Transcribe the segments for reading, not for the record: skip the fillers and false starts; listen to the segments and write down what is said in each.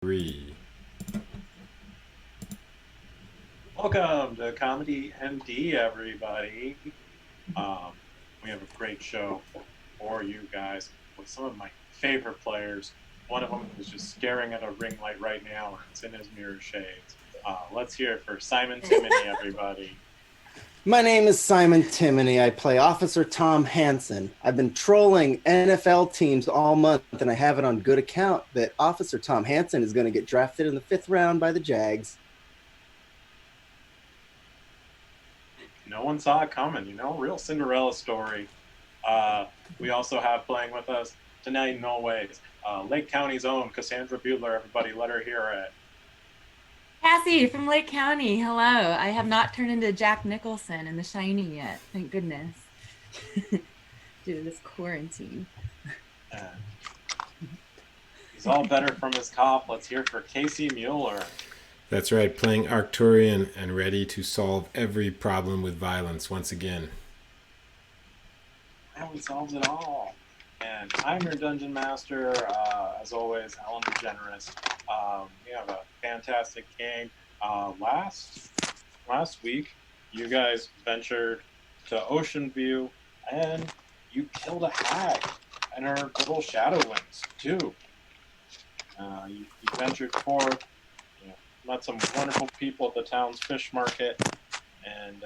3. Welcome to ComeDy&D, everybody. Um, we have a great show for you guys with some of my favorite players. One of them is just staring at a ring light right now, and it's in his mirror shades. Let's hear it for Simon Timony, everybody. My name is Simon Timony. I play Officer Tom Hansen. I've been trolling NFL teams all month, and I have it on good account that Officer Tom Hansen is going to get drafted in the 5th round by the Jags. No one saw it coming, real Cinderella story. We also have playing with us tonight, no ways, Lake County's own Cassandra Bueller, everybody. Let her hear it. Cassie from Lake County. Hello. I have not turned into Jack Nicholson in The Shining yet. Thank goodness. Due to this quarantine. He's all better from his cough. Let's hear it for Cassie Muller. That's right, playing Arcturian and ready to solve every problem with violence once again. Now he solves it all. And I'm your dungeon master, as always, Alan DeGeneres. We have a fantastic game. Last week, you guys ventured to Ocean View, and you killed a hag and her little shadow wings too. You ventured forth, met some wonderful people at the town's fish market, and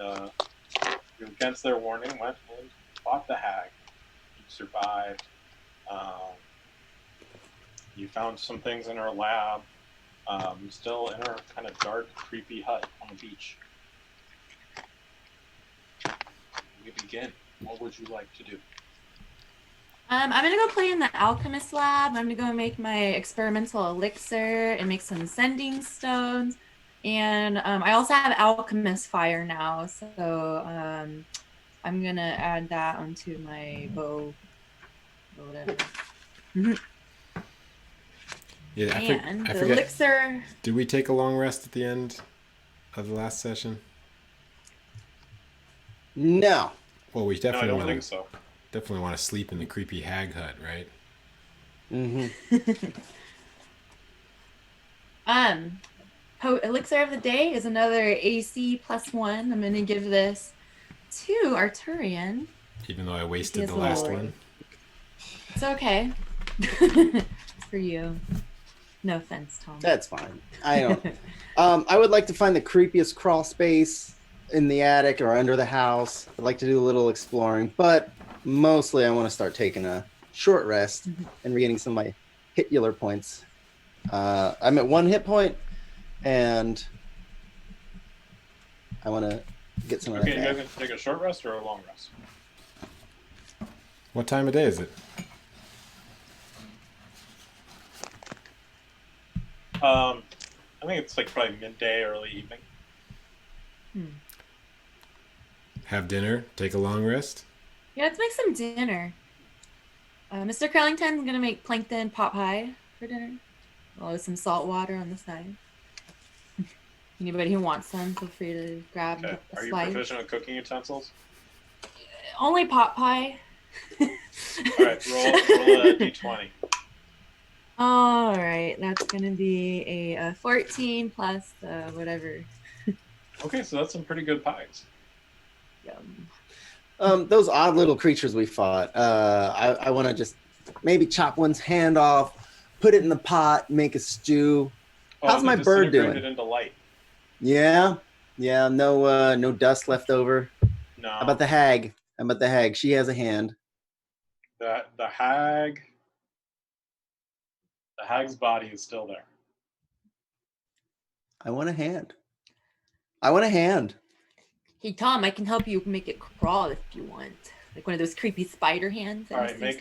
you, against their warning, went and fought the hag. You survived. You found some things in her lab. Still in her kind of dark, creepy hut on the beach. We begin. What would you like to do? I'm going to go play in the alchemist lab. I'm going to go make my experimental elixir and make some sending stones. And I also have alchemist fire now. So I'm going to add that onto my bow or whatever. Yeah, I forget. Elixir. Did we take a long rest at the end of the last session? No. Well, we definitely I don't think so. Definitely want to sleep in the creepy hag hut, right? Mm-hmm. Elixir of the day is another AC +1. I'm going to give this to Arcturian. Even though I wasted the last one. It's okay. It's for you. No offense, Tom. That's fine. I don't. I would like to find the creepiest crawl space in the attic or under the house. I'd like to do a little exploring, but mostly I want to start taking a short rest and regaining some of my hit healer points. I'm at 1 hit point, and I want to get some of that. Okay, you guys going to take a short rest or a long rest? What time of day is it? I think it's like probably midday, early evening. Have dinner, take a long rest? Yeah, let's make some dinner. Mr. Krillington's going to make plankton pot pie for dinner. With some salt water on the side. Anybody who wants some, feel free to grab a Are you slice. proficient with cooking utensils? Only pot pie. All right, roll a d20. All right, that's going to be a 14 plus whatever. Okay, so that's some pretty good pies. Yum. Those odd little creatures we fought. I want to just maybe chop one's hand off, put it in the pot, make a stew. How's my bird doing? Disintegrated into light. Yeah. No dust left over. No. How about the hag? She has a hand. The hag's body is still there. I want a hand. Hey, Tom, I can help you make it crawl if you want. Like one of those creepy spider hands. All right, make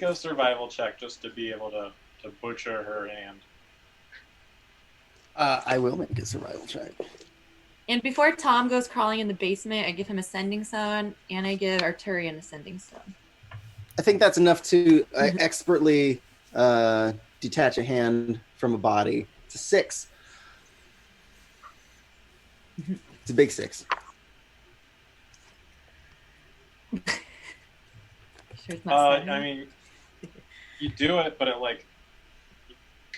a survival check just to be able to butcher her hand. I will make a survival check. And before Tom goes crawling in the basement, I give him a sending stone, and I give Arcturian a sending stone. I think that's enough to expertly detach a hand from a body. It's a 6. It's a big 6. Sure it's not I mean, you do it, but it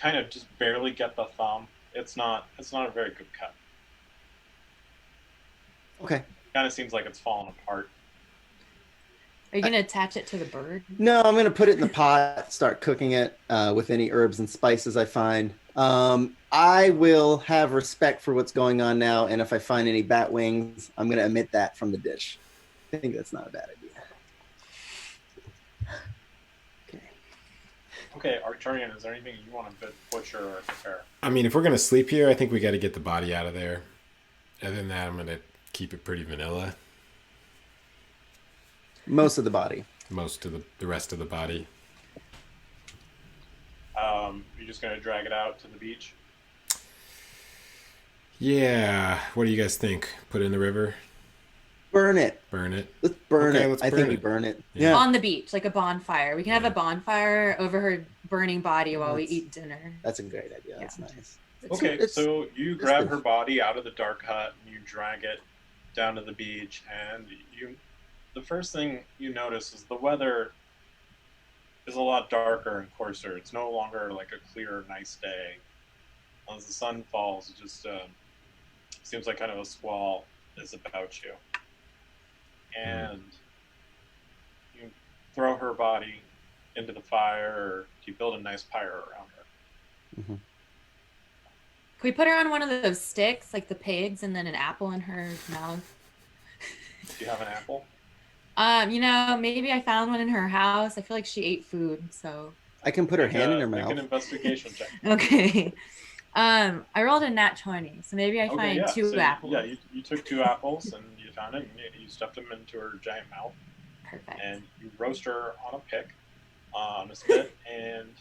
kind of just barely get the thumb. It's not a very good cut. Okay. Kind of seems like it's falling apart. Are you gonna attach it to the bird? No, I'm gonna put it in the pot, start cooking it with any herbs and spices I find. I will have respect for what's going on now, and if I find any bat wings, I'm gonna omit that from the dish. I think that's not a bad idea. Okay. Okay, Arcturian, is there anything you want to butcher or prepare? I mean, if we're going to sleep here, I think we got to get the body out of there. Other than that, I'm going to keep it pretty vanilla. Most of the body. Most of the rest of the body. You're just going to drag it out to the beach? Yeah. What do you guys think? Put it in the river? Burn it. Burn it? Let's burn Okay, it. let's I burn think we it. burn it. Yeah. On the beach, like a bonfire. We can have Yeah. a bonfire over her burning body while we That's- eat dinner. That's a great idea. That's nice. Okay, It's- so you it's grab the- her body out of the dark hut and you drag it down to the beach, and the first thing you notice is the weather is a lot darker and coarser. It's no longer like a clear, nice day. As the sun falls, it just seems like kind of a squall is about you. And you throw her body into the fire, or you build a nice pyre around her. Mhm. Can we put her on one of those sticks, like the pigs, and then an apple in her mouth? Do you have an apple? Maybe I found one in her house. I feel like she ate food, so I can put her hand in her Make mouth. an investigation check. okay. I rolled a nat 20, so maybe I find two so apples. Yeah, you took 2 apples and you found it, and you stuffed them into her giant mouth, Perfect. and you roast her on a pick, on a spit, and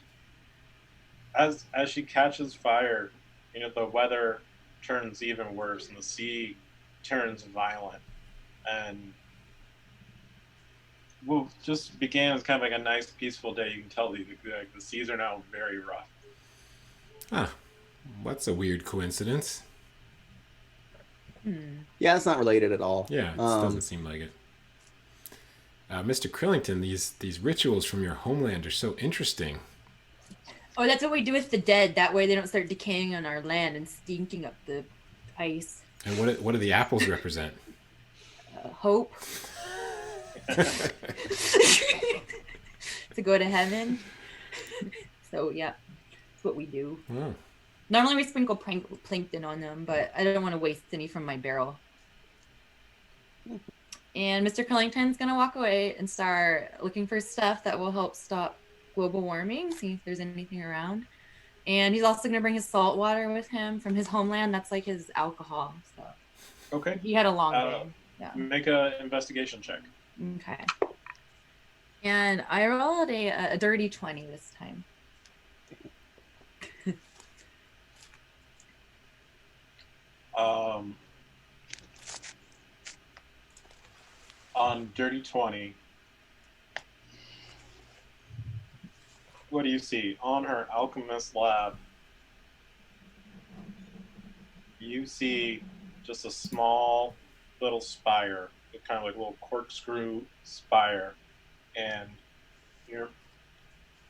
as she catches fire, the weather turns even worse, and the sea turns violent, and what just began as kind of like a nice, peaceful day. You can tell the seas are now very rough. Huh. What's a weird coincidence? Yeah, it's not related at all. Yeah, it doesn't seem like it. Mr. Krillington, these rituals from your homeland are so interesting. Oh, that's what we do with the dead. That way they don't start decaying on our land and stinking up the ice. And what do the apples represent? Hope. To go to heaven. So, yeah, that's what we do. Oh. Normally we sprinkle plankton on them, but I don't want to waste any from my barrel. And Mr. Krillington's going to walk away and start looking for stuff that will help stop global warming, see if there's anything around. And he's also going to bring his salt water with him from his homeland. That's like his alcohol. So Okay. he had a long day. Yeah. Make an investigation check. Okay. And I rolled a dirty 20 this time. On Dirty 20, what do you see? On her alchemist lab, you see just a small little spire, kind of like a little corkscrew spire, and you're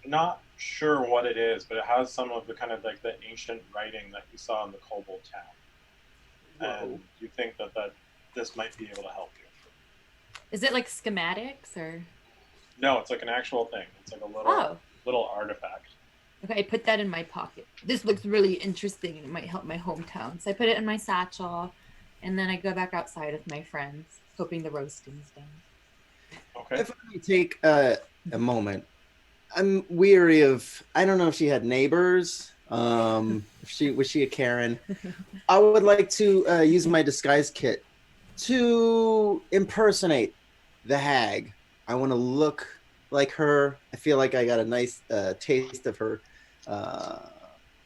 not sure what it is, but it has some of the kind of like the ancient writing that you saw in the Kobold town. And you think that this might be able to help you. Is it like schematics or? No, it's like an actual thing. It's like a little artifact. Okay, I put that in my pocket. This looks really interesting and it might help my hometown. So I put it in my satchel and then I go back outside with my friends, hoping the roasting's done. Okay. If I can take a moment, I'm weary of, I don't know if she had neighbors. Was she a Karen? I would like to use my disguise kit to impersonate the hag. I want to look like her. I feel like I got a nice taste of her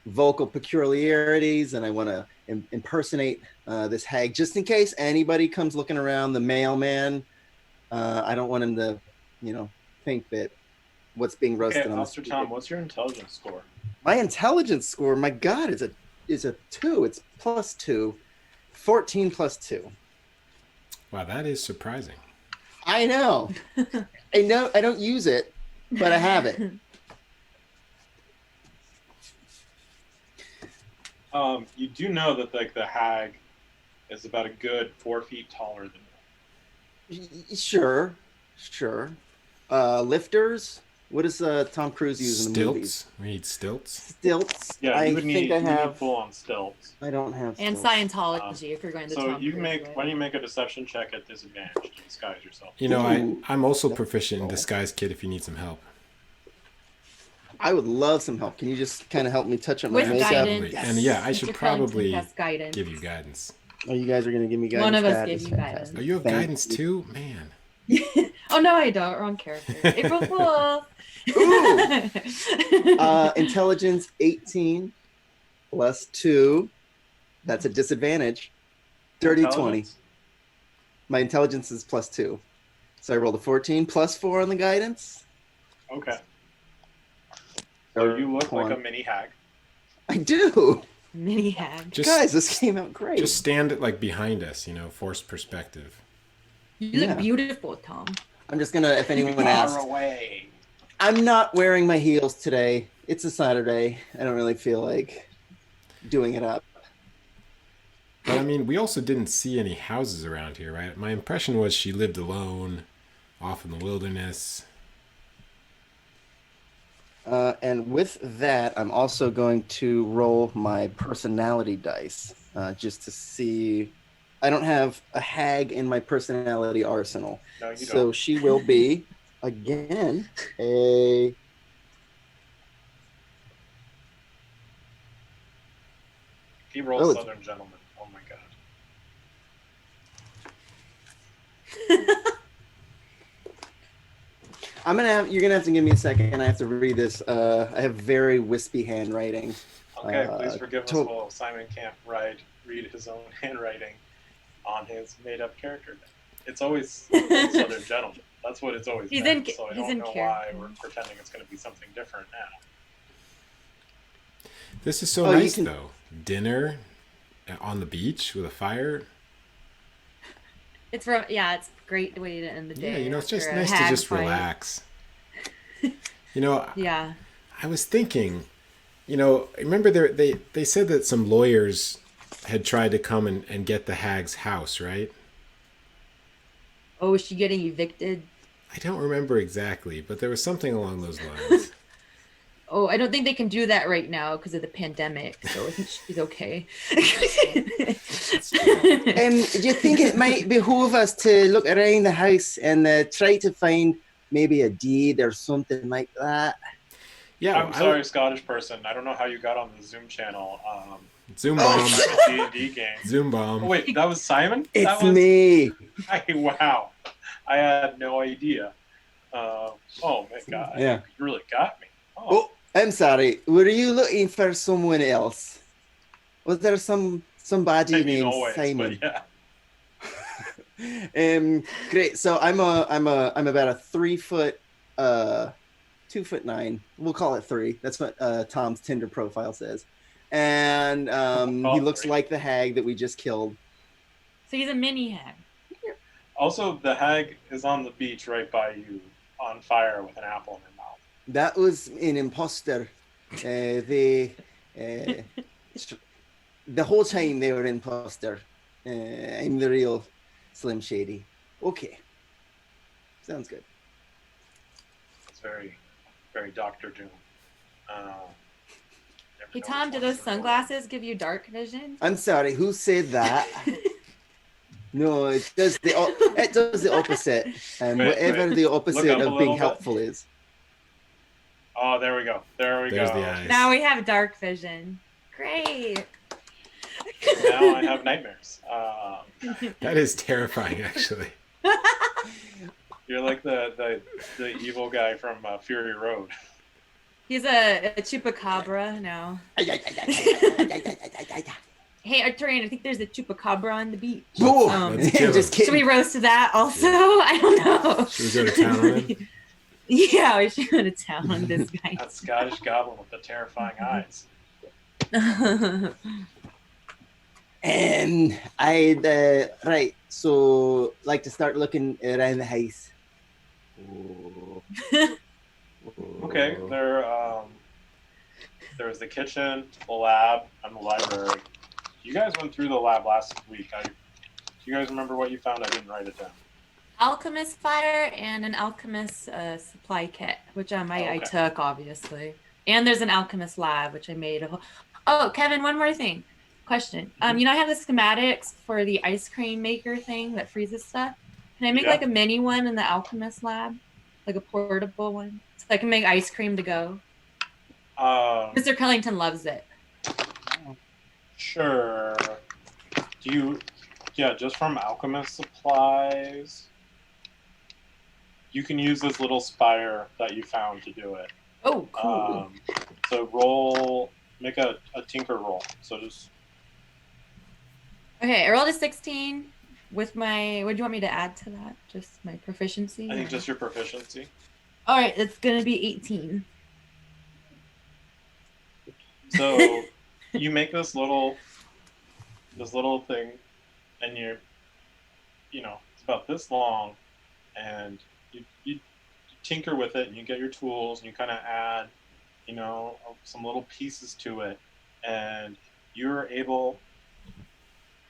vocal peculiarities, and I want to impersonate this hag just in case anybody comes looking around. The mailman, I don't want him to, think that what's being roasted Okay, on the Officer street. Tom, what's your intelligence score? My intelligence score, my God, is a 2. It's +2. 14 + 2. Wow, that is surprising. I know. I don't use it, but I have it. You do know that like the hag is about a good 4 feet taller than you. Sure. Lifters. What does Tom Cruise use in the movies? Stilts. We need stilts. Stilts. Yeah, I you would think need I have. full on stilts. I don't have. And Stilts. Scientology, if you're going to So Tom you Cruise make way. why don't you make a deception check at disadvantage to disguise yourself? You know, Ooh. I'm also That's proficient in cool. disguise, kid. If you need some help. I would love some help. Can you just kind of help me touch up my With makeup? guidance. Yes. And yeah, I Mr. should Krillington probably has guidance. give you guidance. Oh, you guys are gonna give me guidance. One of us That gave is you fantastic. guidance. Oh, you have Thank guidance you. too, man. Oh no, I don't. Wrong character. April Fool's. Ooh. Intelligence 18 plus 2. That's a disadvantage. Dirty 20. Intelligence? My intelligence is plus 2. So I rolled a 14 plus 4 on the guidance. Okay. So you look like a 21. mini hag. I do. Mini hag. Just Guys, this came out great. just stand like behind us, forced perspective. You look Yeah. beautiful, Tom. I'm just gonna, if anyone Far asks, away. I'm not wearing my heels today. It's a Saturday. I don't really feel like doing it up. But I mean, we also didn't see any houses around here, right? My impression was she lived alone, off in the wilderness. And with that, I'm also going to roll my personality dice just to see. I don't have a hag in my personality arsenal. No, you So don't. she will be, again, a. He rolls Oh, it's- Southern Gentleman. Oh my god. You're gonna have to give me a second. I have to read this. I have very wispy handwriting. Okay, please forgive us to- while Simon can't read his own handwriting on his made-up character. It's always Southern Gentleman. That's what it's always He's been. in- So I he's don't in know why character. we're pretending it's going to be something different now. This is so Oh, you nice, can- though. Dinner on the beach with a fire. It's a great way to end the day. Yeah, it's just after a nice to hag just fight. relax. Yeah. I was thinking, remember they said that some lawyers had tried to come and get the hag's house, right? Oh, is she getting evicted? I don't remember exactly, but there was something along those lines. Oh, I don't think they can do that right now because of the pandemic. So I think she's okay. Do you think it might behoove us to look around the house and try to find maybe a deed or something like that? Yeah, I'm sorry, Scottish person. I don't know how you got on the Zoom channel. Zoom bomb. D&D game. Zoom Oh, bomb. wait, that was Simon? It's That was... me. Wow. I had no idea. Oh, my God. Yeah. You really got me. Oh, I'm sorry. Were you looking for someone else? Was there somebody Maybe named always, Simon? but yeah. Great. So I'm about a 3 foot, 2'9". We'll call it 3. That's what Tom's Tinder profile says. And he looks 3. like the hag that we just killed. So he's a mini hag. Also, the hag is on the beach right by you, on fire with an apple in her mouth. That was an imposter. The whole time they were imposter. I'm the real Slim Shady. Okay. Sounds good. It's very, very Doctor Doom. Never Hey know Tom, which do one's those the sunglasses give you dark vision? I'm sorry, who said that? No, it does the opposite. And Wait, whatever wait. the Look opposite up a of little being bit. helpful is. Oh, there we go. There we There's go. the eyes. Now we have dark vision. Great. Now I have nightmares. That is terrifying, actually. You're like the evil guy from Fury Road. He's a chupacabra now. Hey, Arcturian, I think there's a chupacabra on the beach. Boom! Let's kill Just him. Should we kidding. roast that also? I don't know. Should we go to town on him? Yeah, we should go to town on this guy. That Scottish goblin with the terrifying eyes. I'd right. So like to start looking around the house. Okay, there. there was the kitchen, the lab, and the library. You guys went through the lab last week. Do you guys remember what you found? I didn't write it down. Alchemist fire and an alchemist supply kit, which I took, obviously. And there's an alchemist lab, which I made. Oh, Kevin, one more thing. Question. You know, I have the schematics for the ice cream maker thing that freezes stuff. Can I make like a mini one in the alchemist lab? Like a portable one? So I can make ice cream to go. Mr. Krillington loves it. Sure. Just from alchemist supplies. You can use this little spire that you found to do it. Oh, cool. So make a tinker roll. So just. Okay, I rolled a 16 with my, what do you want me to add to that? Just my proficiency? I think just your proficiency. All right, it's going to be 18. So you make this little thing, and it's about this long, and you tinker with it, and you get your tools, and you kind of add, some little pieces to it, and you're able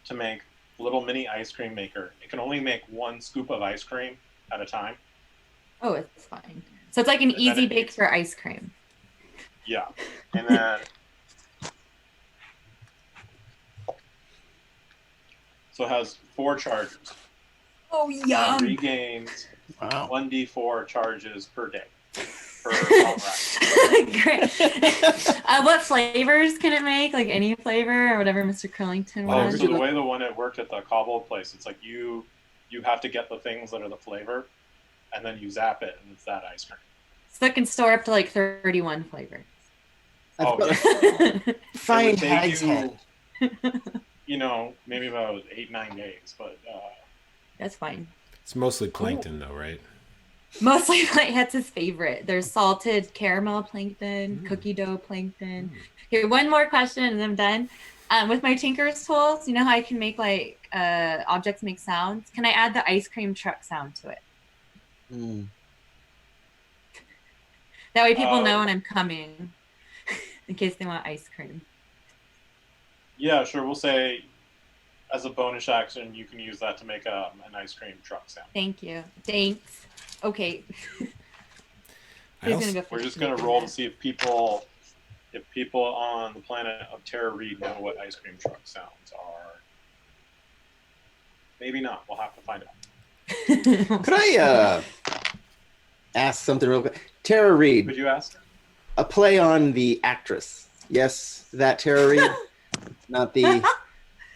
to make a little mini ice cream maker. It can only make 1 scoop of ice cream at a time. Oh, it's fine. So it's like an easy bake for ice cream. Yeah, and then so it has 4 charges. Oh, yum! Regains 1d4 charges per day. Great. What flavors can it make? Like any flavor or whatever Mr. Krillington wants? So the way the one it worked at the cobble place, it's like you have to get the things that are the flavor, and then you zap it, and it's that ice cream. So it can store up to like 31 flavors. Fine hag's head. Maybe about 8-9 days, but that's fine. It's mostly plankton, though, right? Mostly, that's his favorite. There's salted caramel plankton, cookie dough plankton. Here, one more question, and I'm done. With my Tinker's tools, you know how I can make objects make sounds? Can I add the ice cream truck sound to it? That way, people know when I'm coming, in case they want ice cream. Yeah, sure. We'll say, as a bonus action, you can use that to make an ice cream truck sound. Thank you. Thanks. Okay. We're just gonna roll to see if people on the planet of Terra Reed know what ice cream truck sounds are. Maybe not. We'll have to find out. Could I ask something real quick? Terra Reed. Could you ask? A play on the actress. Yes, that Terra Reed, not the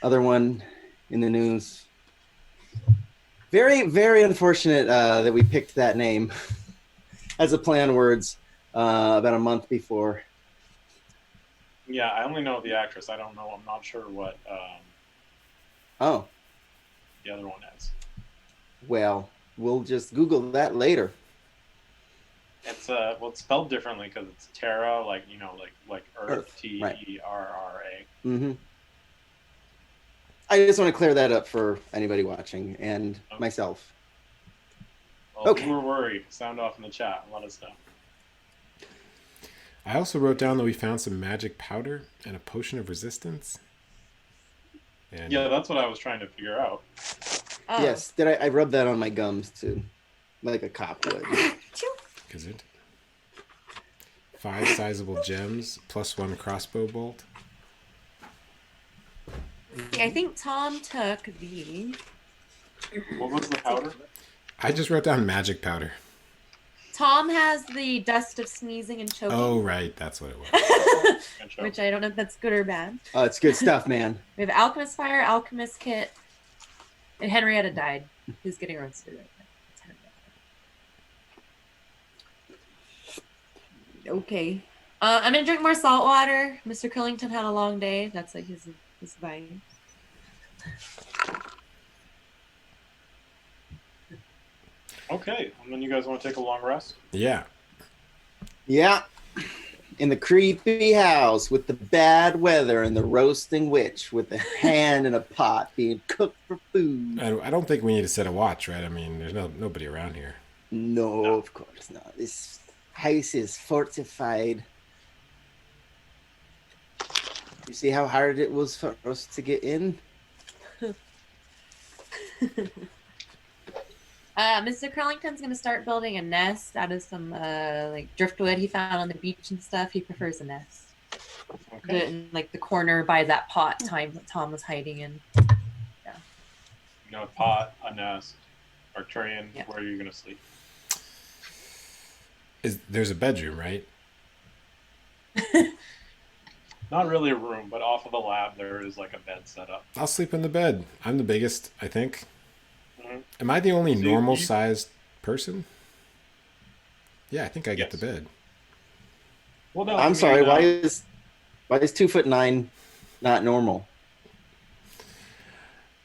other one in the news. Very, very unfortunate that we picked that name as a play on words about a month before. Yeah, I only know the actress. I don't know. I'm not sure what the other one is. Well, we'll just Google that later. It's it's spelled differently because it's Terra, like Earth, Terra. Mm-hmm. I just want to clear that up for anybody watching and myself. Well, if you were worried, sound off in the chat and let us know. I also wrote down that we found some magic powder and a potion of resistance. And yeah, that's what I was trying to figure out. Oh. Yes, I rubbed that on my gums too, like a cop would. Is it 5 sizable gems plus 1 crossbow bolt? I think Tom took the. What was the powder? I just wrote down magic powder. Tom has the dust of sneezing and choking. Oh, right. That's what it was. Which I don't know if that's good or bad. Oh, it's good stuff, man. We have Alchemist Fire, Alchemist Kit, and Henrietta died. Who's getting roasted right now. Okay. I'm going to drink more salt water. Mr. Krillington had a long day. That's like his vibe. Okay, and then you guys want to take a long rest? Yeah. Yeah. In the creepy house with the bad weather and the roasting witch with a hand in a pot being cooked for food. I don't think we need to set a watch, right? I mean, there's nobody around here. No, of course not. This house is fortified. You see how hard it was for us to get in? Mr. Krillington's gonna start building a nest out of some like driftwood he found on the beach and stuff. He prefers a nest. Okay. In like the corner by that pot Tom was hiding in. You know, a pot, a nest, Arcturian. Yeah. Where are you gonna sleep? There's a bedroom, right? Not really a room, but off of the lab there is like a bed set up. I'll sleep in the bed. I'm the biggest, I think. Mhm. Am I the only So normal-sized person? Yeah, I think I get Yes. the bed. Well, no, I'm sorry. Why is 2'9" not normal?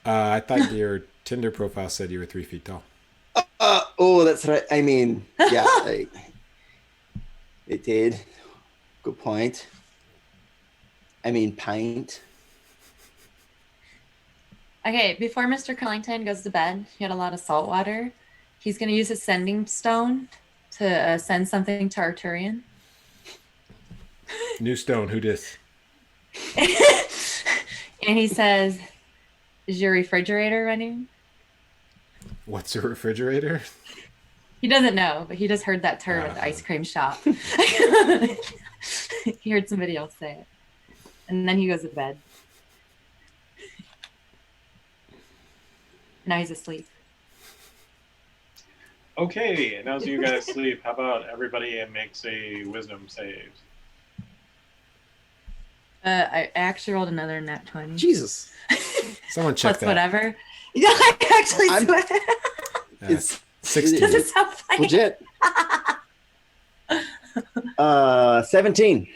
I thought your Tinder profile said you were 3 feet tall. Oh, that's right. I mean, yeah, it did. Good point. I mean, pint. Okay, before Mr. Krillington goes to bed, he had a lot of salt water. He's gonna use his sending stone to send something to Arcturian. New stone, who dis? And he says, "Is your refrigerator running?" What's a refrigerator? He doesn't know, but he just heard that term at the ice cream shop. He heard somebody else say it. And then he goes to bed. Now he's asleep. Okay, and as you guys sleep, how about everybody makes a wisdom save? I actually rolled another nat 20. Jesus. Someone check Plus that. whatever. Yeah, I actually I'm- do it. It's 16. Does it sound funny? legit. 17.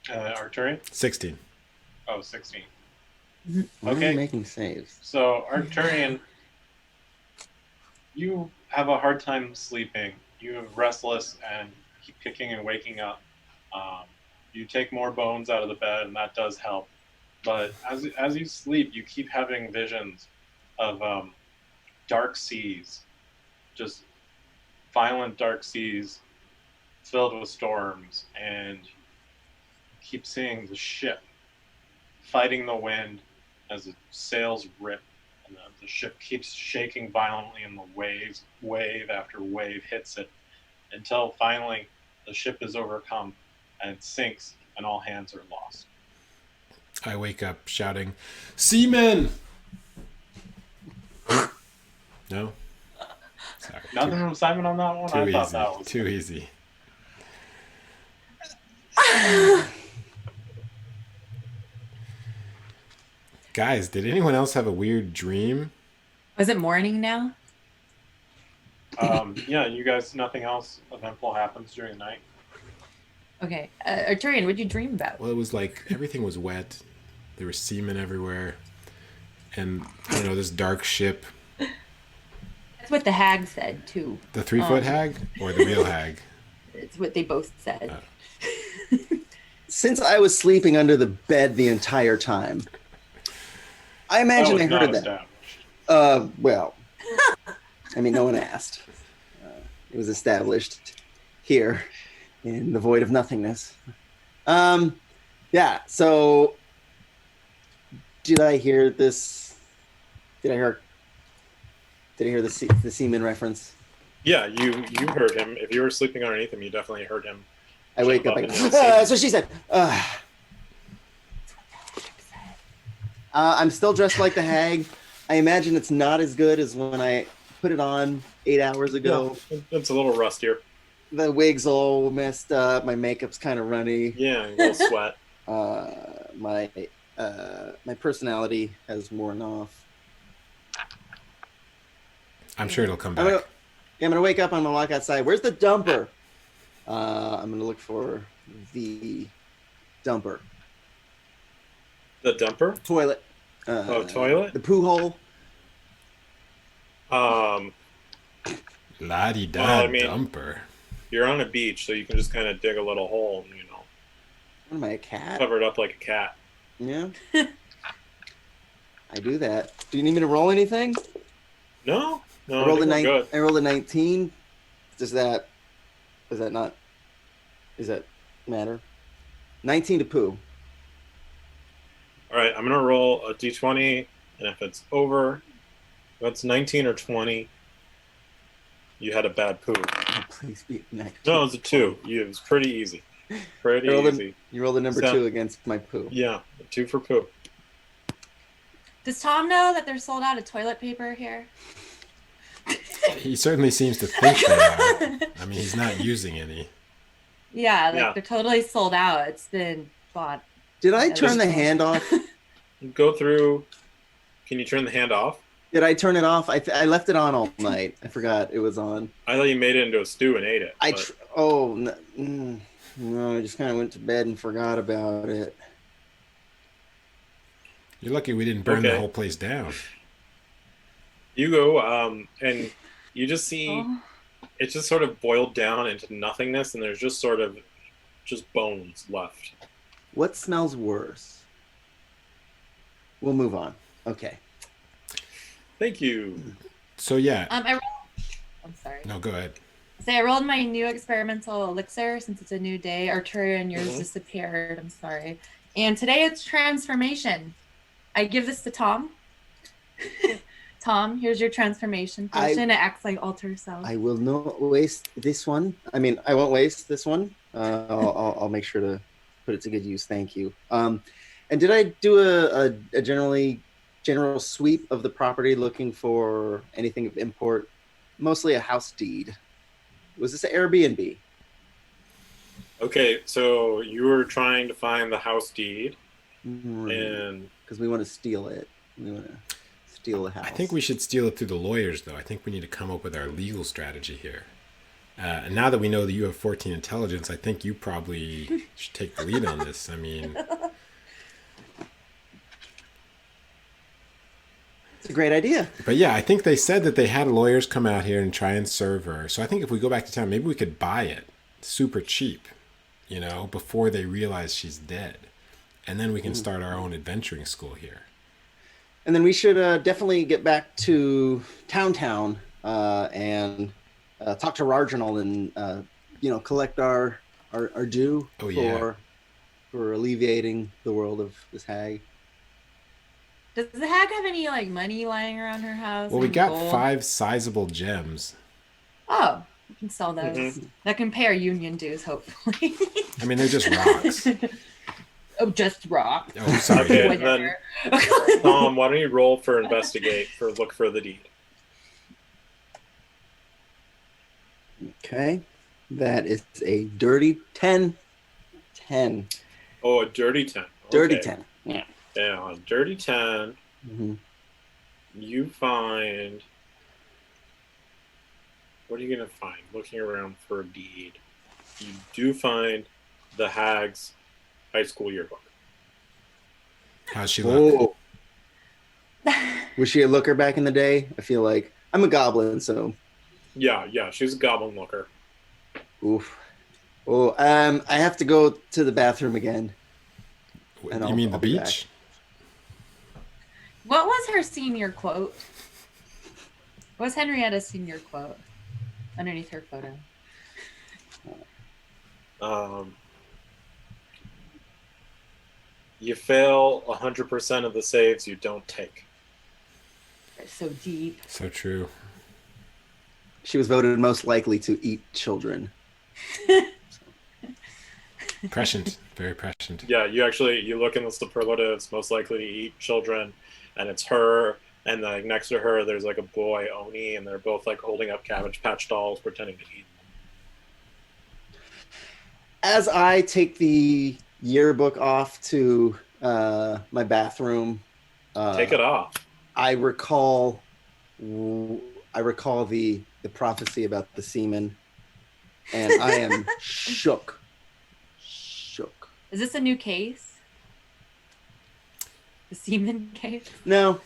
Arcturian? 16. Oh, 16. Why am I Okay. making saves? So, Arcturian, you have a hard time sleeping. You're restless and keep kicking and waking up. You take more bones out of the bed, and that does help. But as you sleep, you keep having visions of dark seas, just violent dark seas filled with storms, and keep seeing the ship fighting the wind as the sails rip, and the ship keeps shaking violently, and the wave after wave hits it, until finally the ship is overcome and it sinks, and all hands are lost. I wake up shouting, "Seamen!" No? Sorry. Nothing from Simon on that one? Too I thought easy. that was Too easy. Guys, did anyone else have a weird dream? Was it morning now? Yeah, you guys, nothing else eventful happens during the night? Okay. Arcturian, what'd you dream about? Well, it was like everything was wet. There were seamen everywhere. And, I don't know, this dark ship. That's what the hag said, too. The 3-foot hag or the real hag? It's what they both said. Since I was sleeping under the bed the entire time, I imagine I That was heard not that. established. Well, I mean, no one asked. It was established here in the void of nothingness. Yeah, so did I hear this? Did I hear the seaman reference? Yeah, you heard him. If you were sleeping underneath him, you definitely heard him. I wake up Jump and up and say- so she said, I'm still dressed like the hag. I imagine it's not as good as when I put it on 8 hours ago. Yeah, it's a little rustier. The wig's all messed up. My makeup's kind of runny. Yeah, a little sweat. My personality has worn off. I'm sure it'll come I'm back. gonna wake up. I'm gonna walk outside. Where's the dumper? I'm gonna look for the dumper. The dumper? Toilet. Toilet? The poo hole. La-di-da Well, I mean- dumper. You're on a beach, so you can just kind of dig a little hole and, What am I, a cat? cover it up like a cat. Yeah. I do that. Do you need me to roll anything? No, I rolled a I think we're good. I rolled a 19. Does that matter? 19 to poo. All right, I'm gonna roll a d20, and if it's over, that's 19 or 20. You had a bad poo. Oh, please be 19. No, it's a 2. It was pretty easy. Pretty easy. You rolled a number So- 2 against my poo. Yeah, 2 for poo. Does Tom know that they're sold out of toilet paper here? He certainly seems to think they are. I mean, he's not using any. Yeah, like Yeah. they're totally sold out. It's been bought. Did I Yeah, turn the there's- hand off? Go through. Can you turn the hand off? Did I turn it off? I left it on all night. I forgot it was on. I thought you made it into a stew and ate it. but- No, I just kind of went to bed and forgot about it. You're lucky we didn't burn the Okay. whole place down. You go, and you just see Oh. it just sort of boiled down into nothingness, and there's just sort of just bones left. What smells worse? We'll move on. Okay. Thank you. So yeah. I'm sorry. No, go ahead. So I rolled my new experimental elixir since it's a new day. Arcturian, yours Mhm. disappeared. I'm sorry. And today it's transformation. I give this to Tom. Tom, here's your transformation potion. It acts like alter self. I will not waste this one. I mean, I won't waste this one. I'll make sure to put it to good use. Thank you. And did I do a general sweep of the property looking for anything of import? Mostly a house deed. Was this an Airbnb? Okay, so you were trying to find the house deed, Right. and Because we want to steal it. We want to steal the house. I think we should steal it through the lawyers, though. I think we need to come up with our legal strategy here. And now that we know that you have 14 intelligence, I think you probably should take the lead on this. I mean, It's a great idea. but yeah, I think they said that they had lawyers come out here and try and serve her. So I think if we go back to town, maybe we could buy it super cheap, you know, before they realize she's dead. And then we can start our own adventuring school here. And then we should definitely get back to Town and talk to Rarginal and collect our due Oh, yeah. for alleviating the world of this hag. Does the hag have any like money lying around her house? Well, we Any got gold? 5 sizable gems. Oh, we can sell those. Mhm. That can pay our union dues, hopefully. I mean, they're just rocks. Oh, just rock. Oh, sorry. Okay. Whatever. Tom, why don't you roll for investigate for look for the deed? Okay. That is a dirty 10. 10. Oh, a dirty 10. Dirty Okay. 10. Yeah. Yeah, on dirty 10, hmm you find. What are you gonna find? Looking around for a deed, you do find the hag's high school yearbook. How's she look? Oh. Was she a looker back in the day? I feel like I'm a goblin, so Yeah, she's a goblin looker. oof. Oh, I have to go to the bathroom again. And You I'll- mean the I'll be back. beach? What was her senior quote? What was Henrietta's senior quote underneath her photo? You fail 100% of the saves you don't take. They're so deep. So true. She was voted most likely to eat children. Prescient. Very prescient. Yeah, you look in the superlatives, most likely to eat children, and it's her, and like next to her there's like a boy, Oni, and they're both like holding up Cabbage Patch dolls pretending to eat them. As I take the yearbook off to my bathroom, Take it off. I recall the prophecy about the semen, and I am shook. Is this a new case? The semen case? No,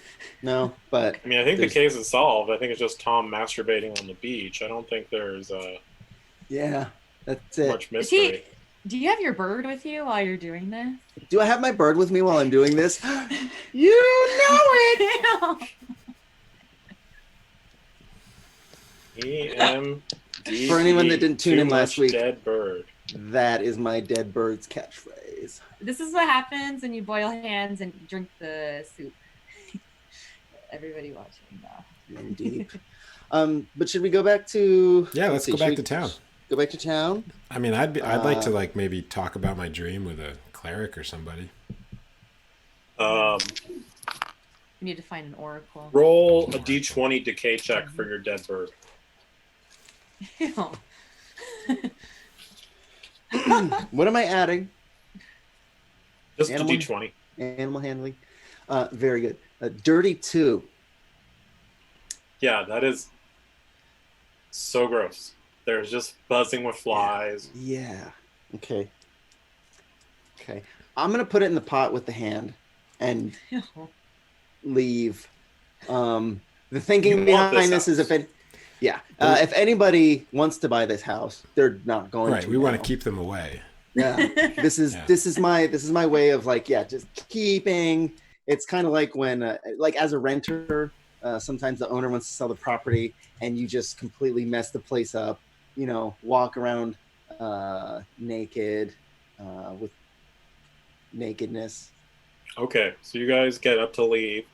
but I mean, I think the There's- case is solved. I think it's just Tom masturbating on the beach. I don't think there's yeah, that's it. much mystery. Do you have your bird with you while you're doing this? Do I have my bird with me while I'm doing this? You know it. EMD. For anyone that didn't tune too in last much week. Dead bird. That is my dead bird's catchphrase. always. This is what happens when you boil hands and drink the soup. Everybody watching now. In deep. But should we go back to? Yeah, let's go back to town. Go back to town. I mean, I'd like to like maybe talk about my dream with a cleric or somebody. You need to find an oracle. Roll a d20 decay check for your dead bird. Ew. What am I adding? Just Animal- a d20. Animal handling. Very good. Dirty 2. Yeah, that is so gross. There's just buzzing with flies. Yeah. Okay. I'm gonna put it in the pot with the hand and Ew. leave. The You thinking want behind this this is house. if anybody wants to buy this house, they're not going Right, to. we want to now. keep them away. Yeah. This is my way of like, just keeping. It's kind of like when like as a renter, sometimes the owner wants to sell the property and you just completely mess the place up, walk around naked with nakedness. Okay, so you guys get up to leave,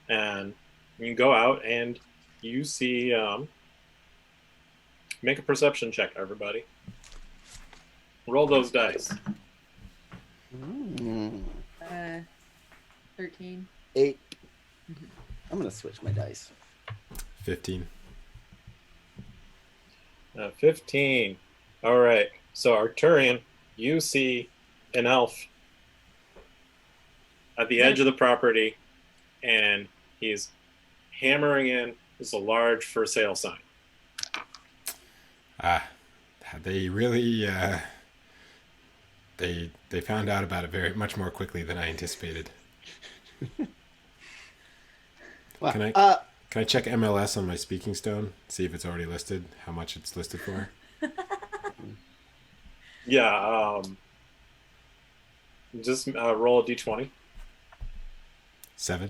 and you go out, and you see. Make a perception check, everybody. Roll those dice. 13. 8. I'm gonna switch my dice. 15. 15. All right. So Arcturian, you see an elf at the edge of the property, and he's hammering in. There's a large for sale sign. They really they found out about it very much more quickly than I anticipated. Wow. Can I check MLS on my speaking stone? See if it's already listed, how much it's listed for? Yeah. Just roll a d20. 7.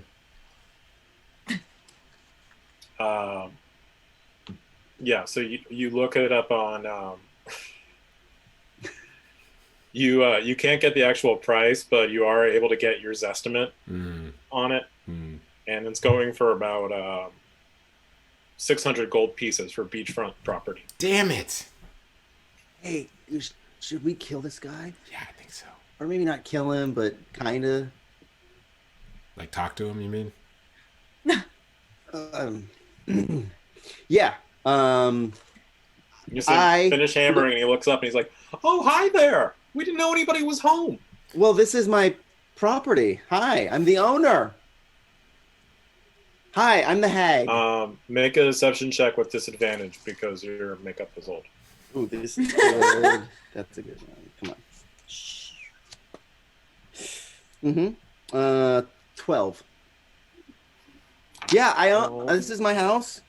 Yeah, so you look it up on you can't get the actual price, but you are able to get your Zestimate on it, and it's going for about 600 gold pieces for beachfront property. Damn it! Hey, should we kill this guy? Yeah, I think so. Or maybe not kill him, but kinda. Like talk to him, you mean? Yeah. You see him finish hammering, and he looks up and he's like, "Oh, hi there! We didn't know anybody was home." Well, this is my property. Hi, I'm the owner. Hi, I'm the hag. Make a deception check with disadvantage because your makeup is old. Ooh, this is good. That's a good one. Come on. 12. Yeah, I own. This is my house.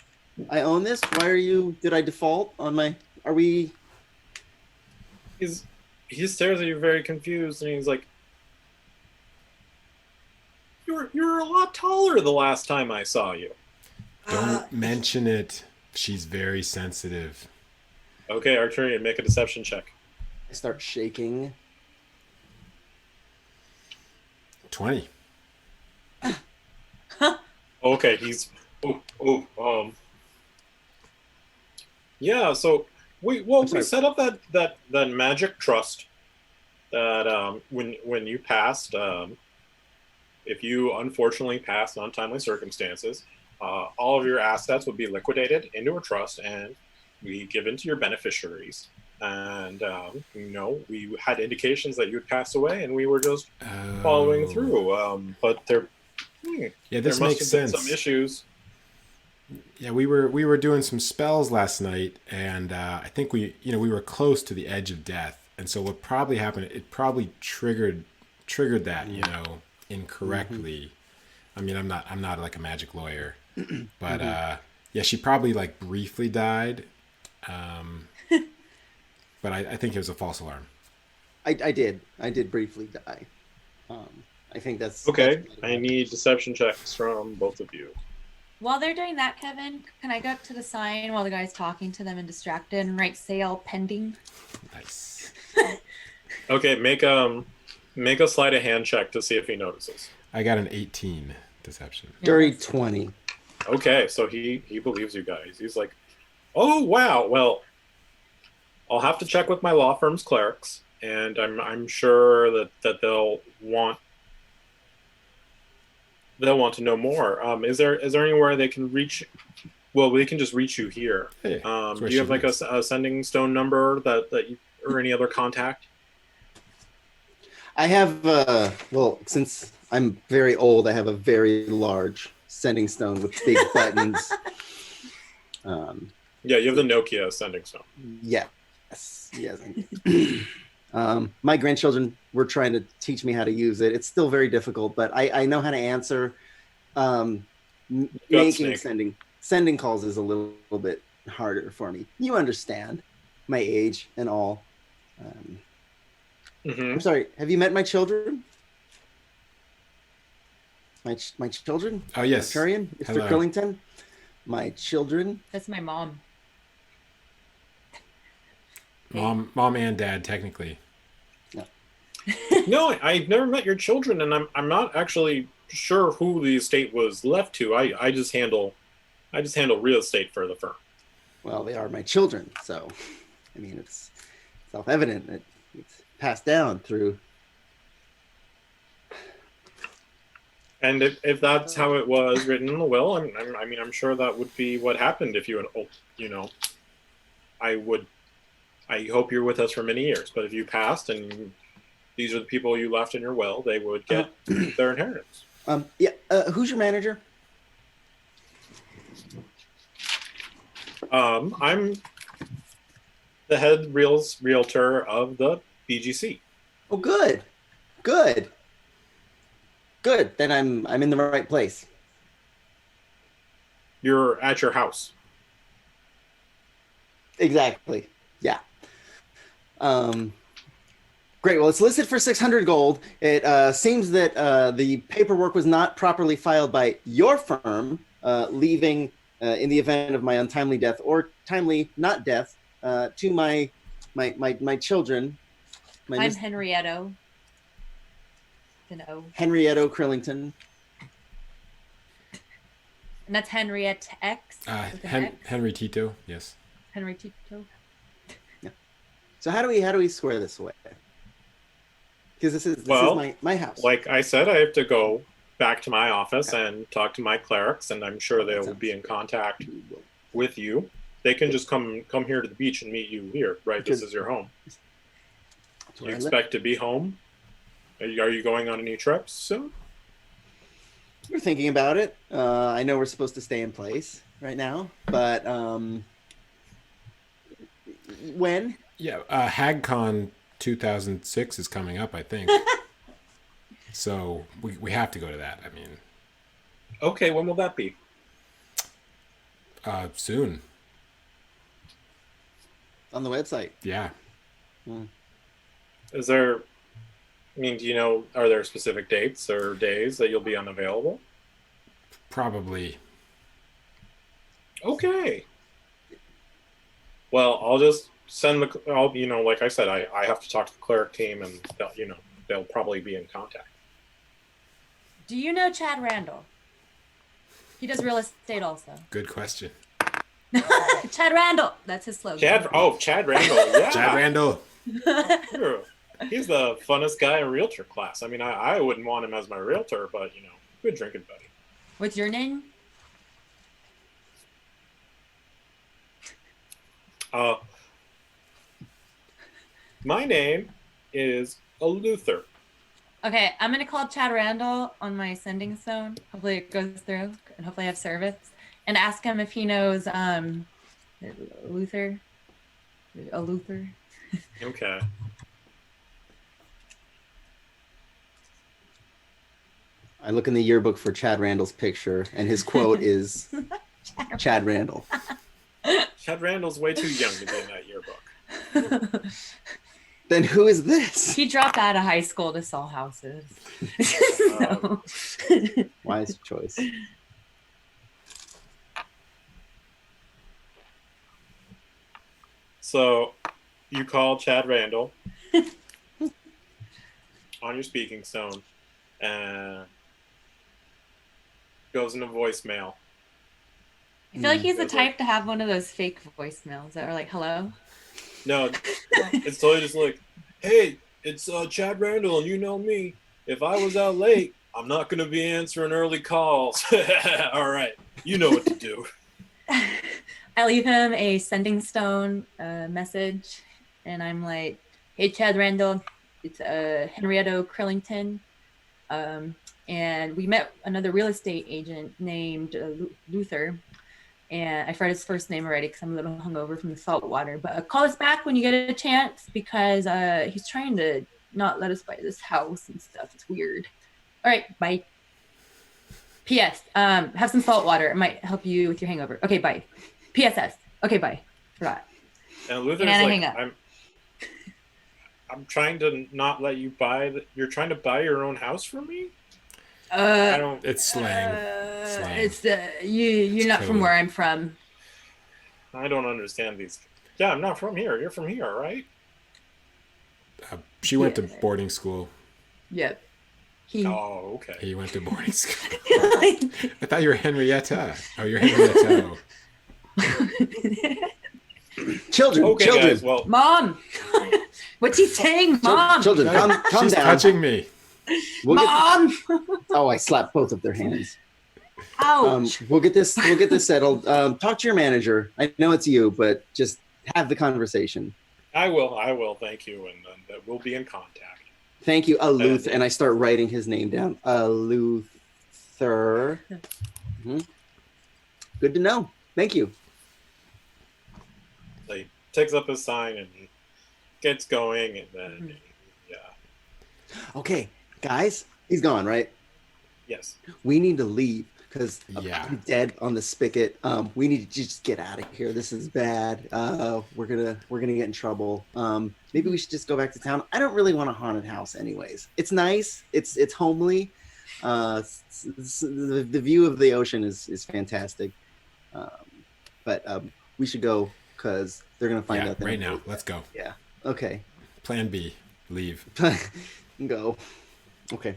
I own this. Why are you? Did I default on my? Are we? He stares at you very confused, and he's like, "You're a lot taller the last time I saw you." Don't mention it. She's very sensitive. Okay, Arcturian, make a deception check. I start shaking. 20. Okay, he's yeah. So we set up that magic trust that when you passed, if you unfortunately passed in untimely circumstances, all of your assets would be liquidated into a trust and be given to your beneficiaries. And we had indications that you had passed away, and we were just following through. But there this must makes have been sense. some issues. Yeah, we were doing some spells last night, and I think we were close to the edge of death, and so what probably happened, it probably triggered that incorrectly. I mean, I'm not like a magic lawyer, but yeah, she probably like briefly died, but I think it was a false alarm. I did briefly die. I think that's Okay. I need deception checks from both of you. While they're doing that, Kevin, can I go up to the sign while the guy's talking to them and distracted and write sale pending? Nice. Okay, make Make a sleight of hand check to see if he notices. I got an 18 deception. Dirty 20. Okay, so he believes you guys. He's like, oh wow, well, I'll have to check with my law firm's clerics, and I'm sure that they'll want to know more. Is there anywhere they can reach? Well, we can just reach you here. Hey, Do you have like a sending stone number that you, or any other contact? I have, well, since I'm very old, I have a very large sending stone with big buttons. Yeah, you have the Nokia sending stone. Yes. My grandchildren were trying to teach me how to use it. It's still very difficult, but I know how to answer. Making sending calls is a little bit harder for me. You understand my age and all. I'm sorry. Have you met my children? My children? Oh, yes. Arcturian, Mr. Hello. Krillington. My children. That's my mom. Mom and dad, technically. No, I've never met your children, and I'm not actually sure who the estate was left to. I just handle real estate for the firm. Well, they are my children, so I mean it's self-evident that it's passed down through. And if that's how it was written in the will, I'm sure that would be what happened if you I hope you're with us for many years, but if you passed and these are the people you left in your will, they would get their inheritance. Who's your manager? I'm the head realtor of the BGC. Oh, good. Then I'm in the right place. You're at your house. Exactly. Yeah. Great. Well, it's listed for 600 gold. It seems that the paperwork was not properly filed by your firm, leaving in the event of my untimely death or timely not death to my children. I'm Henrietto. Henrietto Krillington. And that's Henriette X. Henry Tito, yes. Henry Tito. Yeah. So how do we square this away? Because this is my house. Like I said, I have to go back to my office and talk to my clerics, and I'm sure they will be in contact with you. They can just come here to the beach and meet you here, right? This is your home. You expect to be home? Are you going on any trips soon? We're thinking about it. I know we're supposed to stay in place right now, but when? Yeah, HagCon 2006 is coming up, I think. So we have to go to that. I mean, okay, when will that be? Soon. On the website. Yeah. Is there? I mean, do you know? Are there specific dates or days that you'll be unavailable? Probably. Okay. Well, I'll just send like I said, I have to talk to the cleric team, and they'll probably be in contact. Do you know Chad Randall? He does real estate also. Good question. Chad Randall. That's his slogan. Chad Randall. Yeah. Chad Randall. Sure. He's the funnest guy in realtor class. I mean, I wouldn't want him as my realtor, but good drinking buddy. What's your name? My name is Luther. Okay, I'm gonna call Chad Randall on my sending stone. Hopefully it goes through, and hopefully I have service. And ask him if he knows Luther. A Luther. Okay. I look in the yearbook for Chad Randall's picture, and his quote is Chad Randall. Chad Randall's way too young to be in that yearbook. Then who is this? He dropped out of high school to sell houses. So. Wise choice. So, you call Chad Randall. on your speaking stone, and goes into voicemail. I feel like he's the It's like- type to have one of those fake voicemails that are like, "Hello." No, it's totally just like, hey, it's Chad Randall, and you know me. If I was out late, I'm not going to be answering early calls. All right, you know what to do. I leave him a sending stone message, and I'm like, "Hey, Chad Randall, it's Henrietta Krillington, and we met another real estate agent named Luther, and I forgot his first name already because I'm a little hungover from the salt water. But call us back when you get a chance because he's trying to not let us buy this house and stuff. It's weird. All right, bye. P.S. Have some salt water. It might help you with your hangover. Okay, bye. P.S.S. Okay, bye. Forgot. And Luther's And I like, hang up. I'm trying to not let you buy. You're trying to buy your own house for me. Uh, I don't. It's slang. It's you're not from code. where I'm from. I don't understand these. Yeah, I'm not from here. You're from here, right? She went to Yeah. boarding school. Yep. He. Oh, okay. He went to boarding school. I thought you were Henrietta. Oh, you're Henrietta. Children, Okay, children, guys. Well, Mom, what's he saying, Mom? children, calm She's down. touching me. We'll get Mom. oh, I slapped both of their hands. Ouch. We'll get this settled. Talk to your manager. I know it's you, but just have the conversation. I will. Thank you, and we'll be in contact. Thank you, Aluth, and I start writing his name down. Luther. Mhm. Good to know. Thank you. So he takes up his sign and he gets going, and then yeah, Okay, guys, he's gone, right? yes. We need to leave because Yeah. I'm dead on the spigot. We need to just get out of here. This is bad. We're gonna get in trouble. Maybe we should just go back to town. I don't really want a haunted house, anyways. It's nice. It's homely. The view of the ocean is fantastic. But we should go because they're gonna find Yeah, out that right now. Let's go. Yeah. Okay. Plan B. Leave. Go. Okay.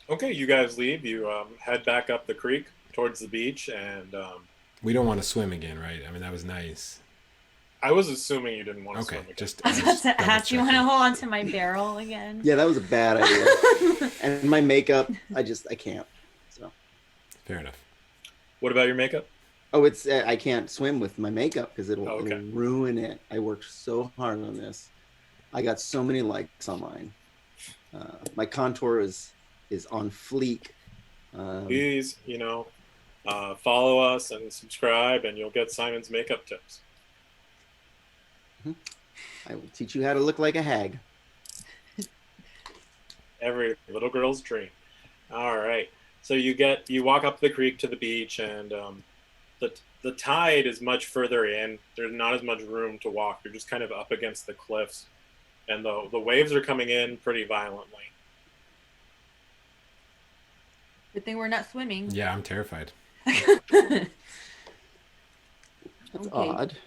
Okay, you guys leave. You head back up the creek towards the beach, and We don't want to swim again, right? I mean, that was nice. I was assuming you didn't want to Okay, swim again. just. I was about to ask, you want to double-checking. hold on to my barrel again? Yeah, that was a bad idea. And my makeup, I can't. So. Fair enough. What about your makeup? Oh, it's I can't swim with my makeup because it'll Okay. ruin it. I worked so hard on this. I got so many likes on mine. My contour is on fleek. Please, follow us and subscribe, and you'll get Simon's makeup tips. I will teach you how to look like a hag. Every little girl's dream. All right. So you walk up the creek to the beach, and the tide is much further in. There's not as much room to walk. You're just kind of up against the cliffs, and the waves are coming in pretty violently. Good thing we're not swimming. Yeah, I'm terrified. That's Okay. odd.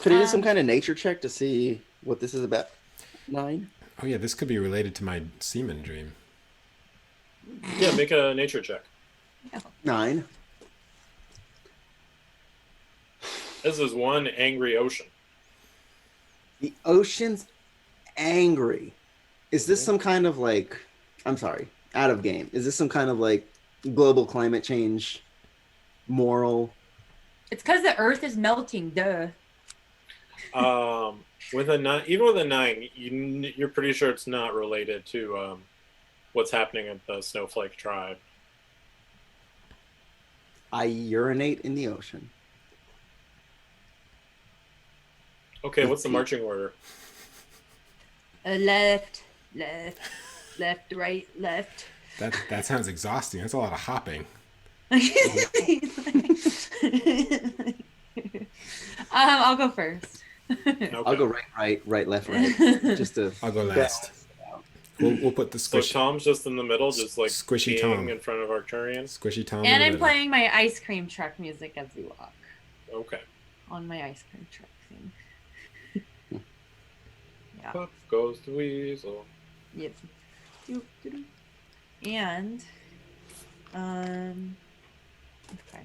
Could I do some kind of nature check to see what this is about? 9? Oh yeah, this could be related to my semen dream. Yeah, make a nature check. 9. This is one angry ocean. The ocean's angry. Is this some kind of I'm sorry, out of game. Is this some kind of global climate change It's because the Earth is melting. Duh. With a 9, even with a 9, you're pretty sure it's not related to what's happening at the Snowflake tribe. I urinate in the ocean. Okay, what's the marching order? Left, right, left. That sounds exhausting. That's a lot of hopping. I'll go first. Okay. I'll go right, left, right. Just to I'll go last. We'll put the So squishy Tom's just in the middle, just Squishy peeing Tom. in front of Arcturian. squishy Tom. And in I'm the middle. playing my ice cream truck music as we walk Okay. on my ice cream truck thing. Yeah. Up goes the weasel. Yep. Doop, doop, doop. And okay.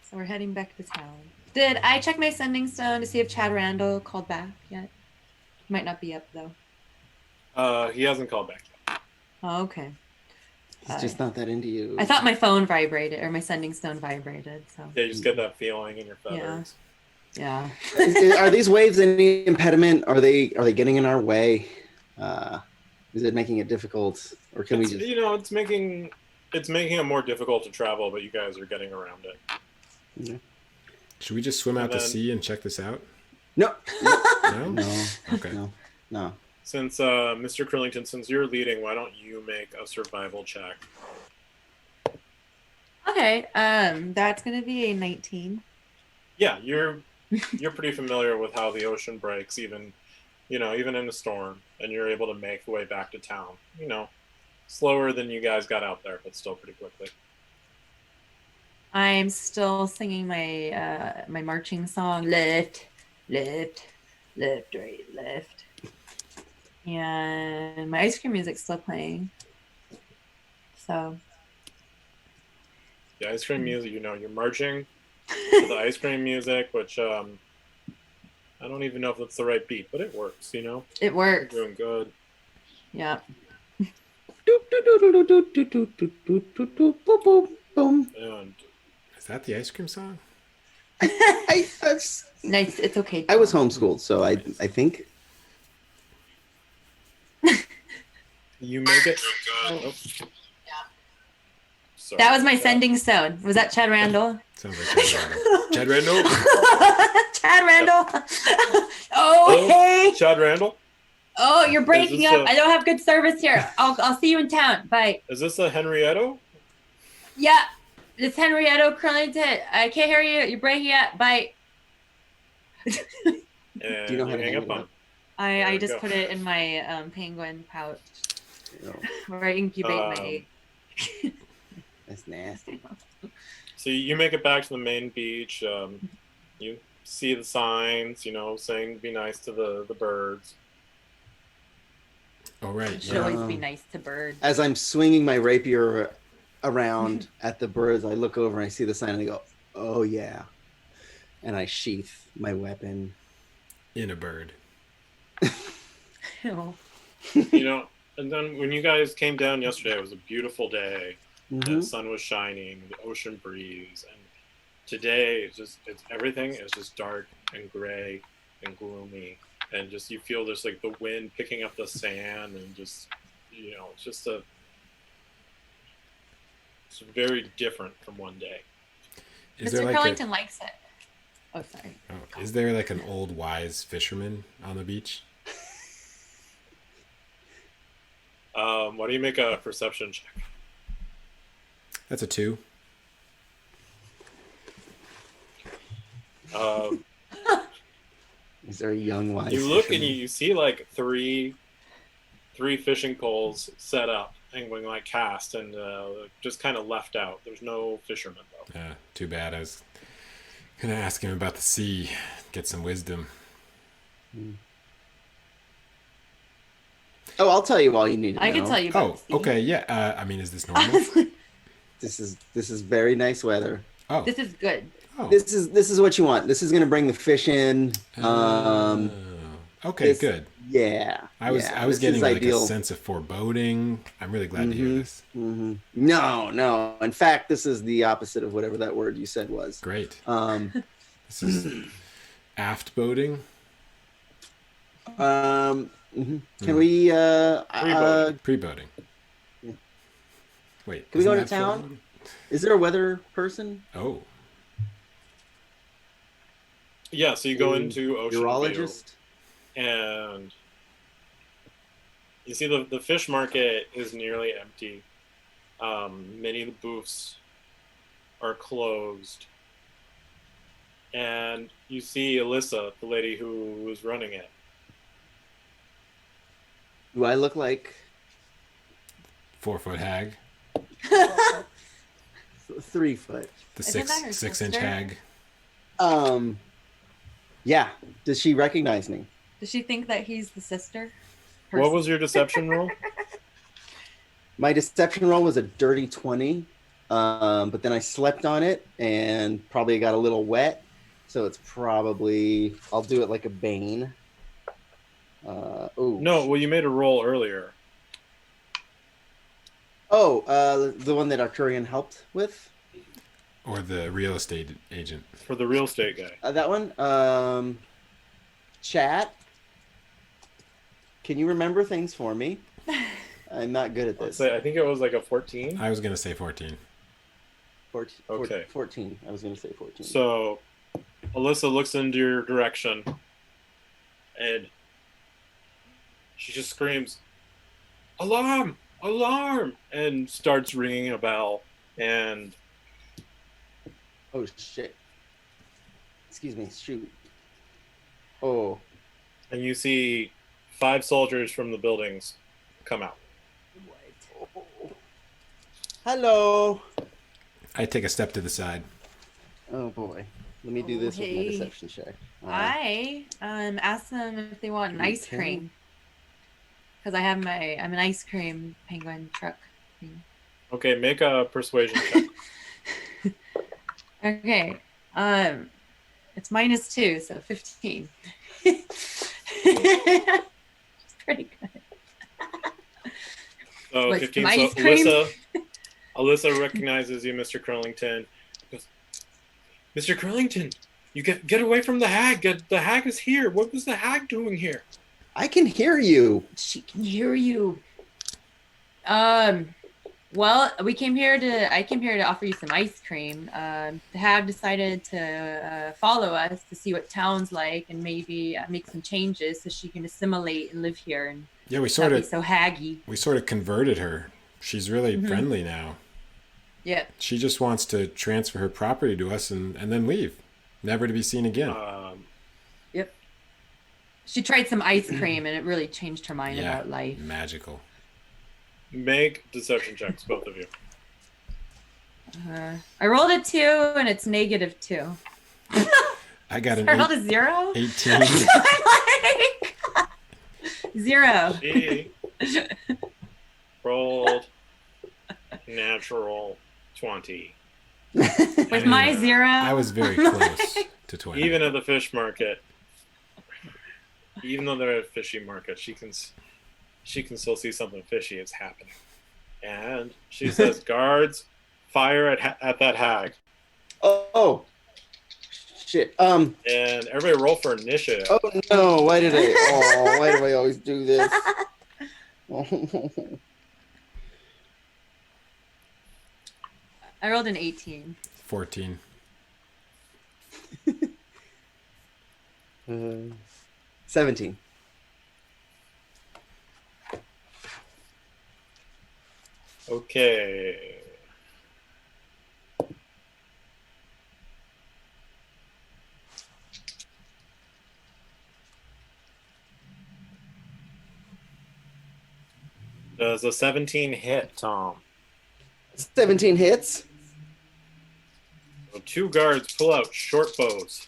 So we're heading back to town. Did I check my sending stone to see if Chad Randall called back yet? Might not be up though. He hasn't called back yet. Oh, okay. He's just not that into you. I thought my phone vibrated or my sending stone vibrated. So Yeah, you just get that feeling in your feathers. yeah. Are these waves any impediment? Are they getting in our way? Is it making it difficult, or can we just? It's making it more difficult to travel, but you guys are getting around it. Yeah. Should we just swim out to sea and check this out? No. No? No. Okay. No. Since Mr. Krillington, since you're leading, why don't you make a survival check? Okay. That's gonna be a 19. Yeah, you're pretty familiar with how the ocean breaks, even in a storm, and you're able to make the way back to town. Slower than you guys got out there, but still pretty quickly. I'm still singing my my marching song. Left, left, left, right, left. And my ice cream music's still playing. So The ice cream music, you're marching to the ice cream music, which I don't even know if that's the right beat, but it works. it works. You're doing good. Yeah. And Is that the ice cream song? Nice. It's okay. I was homeschooled, so I think. you make it. Oh. Sorry. That was my sending stone. Was that Chad Randall? Sounds like Chad Randall. Chad Randall. Oh, hey. Chad Randall? Oh, you're breaking this up. I don't have good service here. I'll see you in town. Bye. Is this a Henrietto? Yeah, it's Henrietto Krillington. I can't hear you. You're breaking up. Bye. And Do you know how to hang hang up it on up? him. I we just go. put it in my penguin pouch where I incubate my egg. That's nasty. So you make it back to the main beach. You see the signs, saying be nice to the birds. Oh, right. Should Yeah. always be nice to birds. As I'm swinging my rapier around at the birds, I look over and I see the sign and I go, "Oh yeah," and I sheath my weapon. In a bird. Oh. And then when you guys came down yesterday, it was a beautiful day. And Mhm. the sun was shining, the ocean breeze, and today everything is just dark and gray and gloomy, and just you feel just like the wind picking up the sand, and just it's very different from one day. Is Mr. there like Krillington likes it. Oh, sorry. is there like an old wise fisherman on the beach? Why do you make a perception check? That's a 2. Is there a young wise? You look and fisherman? you see like three fishing poles set up and going like cast, and just kind of left out. There's no fishermen though. Too bad. I was gonna ask him about the sea, get some wisdom. Oh, I'll tell you all you need to know. I can tell you about Oh, the sea. okay, yeah. I mean, is this normal? Honestly, This is very nice weather. Oh, this is good. oh. This is what you want. This is gonna bring the fish in. Okay, this- good. Yeah. I was this getting is like ideal. a sense of foreboding. I'm really glad to hear this. Mhm. No. In fact, this is the opposite of whatever that word you said was. Great. Um, This is aft boating. mhm. Can we? Pre-boating. Pre-boating. Yeah. Wait. Can we go isn't to that town? foreboating? Is there a weather person? Oh, Yeah, so you go into Ocean Urologist. View, and you see the fish market is nearly empty. Many of the booths are closed. And you see Alyssa, the lady who was running it. Do I look like 4-foot hag. 3 foot? The Isn't that her 6-inch sister? hag. Yeah. Does she recognize me? Does she think that he's the sister? What was your deception roll? My deception roll was a dirty 20, but then I slept on it and probably got a little wet. So it's probably, I'll do it like a Bane. No, well, you made a roll earlier. The one that Arcturian helped with? Or the real estate agent. For the real estate guy. That one? Chat? Can you remember things for me? I'm not good at this. I think it was like a 14. I was going to say 14. 14. Okay. 14. I was going to say 14. So, Alyssa looks into your direction, and she just screams, "Alarm! Alarm!" and starts ringing a bell. And oh, shit. Excuse me. Shoot. Oh. and you see 5 soldiers from the buildings come out. Hello. I take a step to the side. Oh, boy. Let me do this with my hey. deception check. I asked them if they want an ice Okay. cream. Because I'm an ice cream penguin truck thing. Okay, make a persuasion check. Okay. It's -2, so 15. It's pretty good. So Like 15. some So ice cream? Alyssa recognizes you, Mr. Krillington. Goes, Mr. Krillington, you get away from the hag. The hag is here. What was the hag doing here? I can hear you. She can hear you. Well, I came here to offer you some ice cream. The hag decided to follow us to see what town's like and maybe make some changes so she can assimilate and live here and Yeah, we not sort be of so haggy. converted her. She's really Mhm. friendly now. Yeah. She just wants to transfer her property to us and then leave, never to be seen again. Yep. She tried some ice cream and it really changed her mind Yeah, about life. magical. Make deception checks, both of you. I rolled a 2 and it's -2. I got an I rolled a 0. 18. I'm like 0. She rolled natural 20. With my 0. I was very close to 20. Even at the fish market, even though they're at a fishy market, she can still see something fishy is happening. And she says, "Guards, fire at that hag." Oh. Shit. And everybody roll for initiative. Oh no! Why do I always do this? I rolled an 18. 14. 17. Okay. Does a 17 hit, Tom? 17 hits. So 2 guards pull out short bows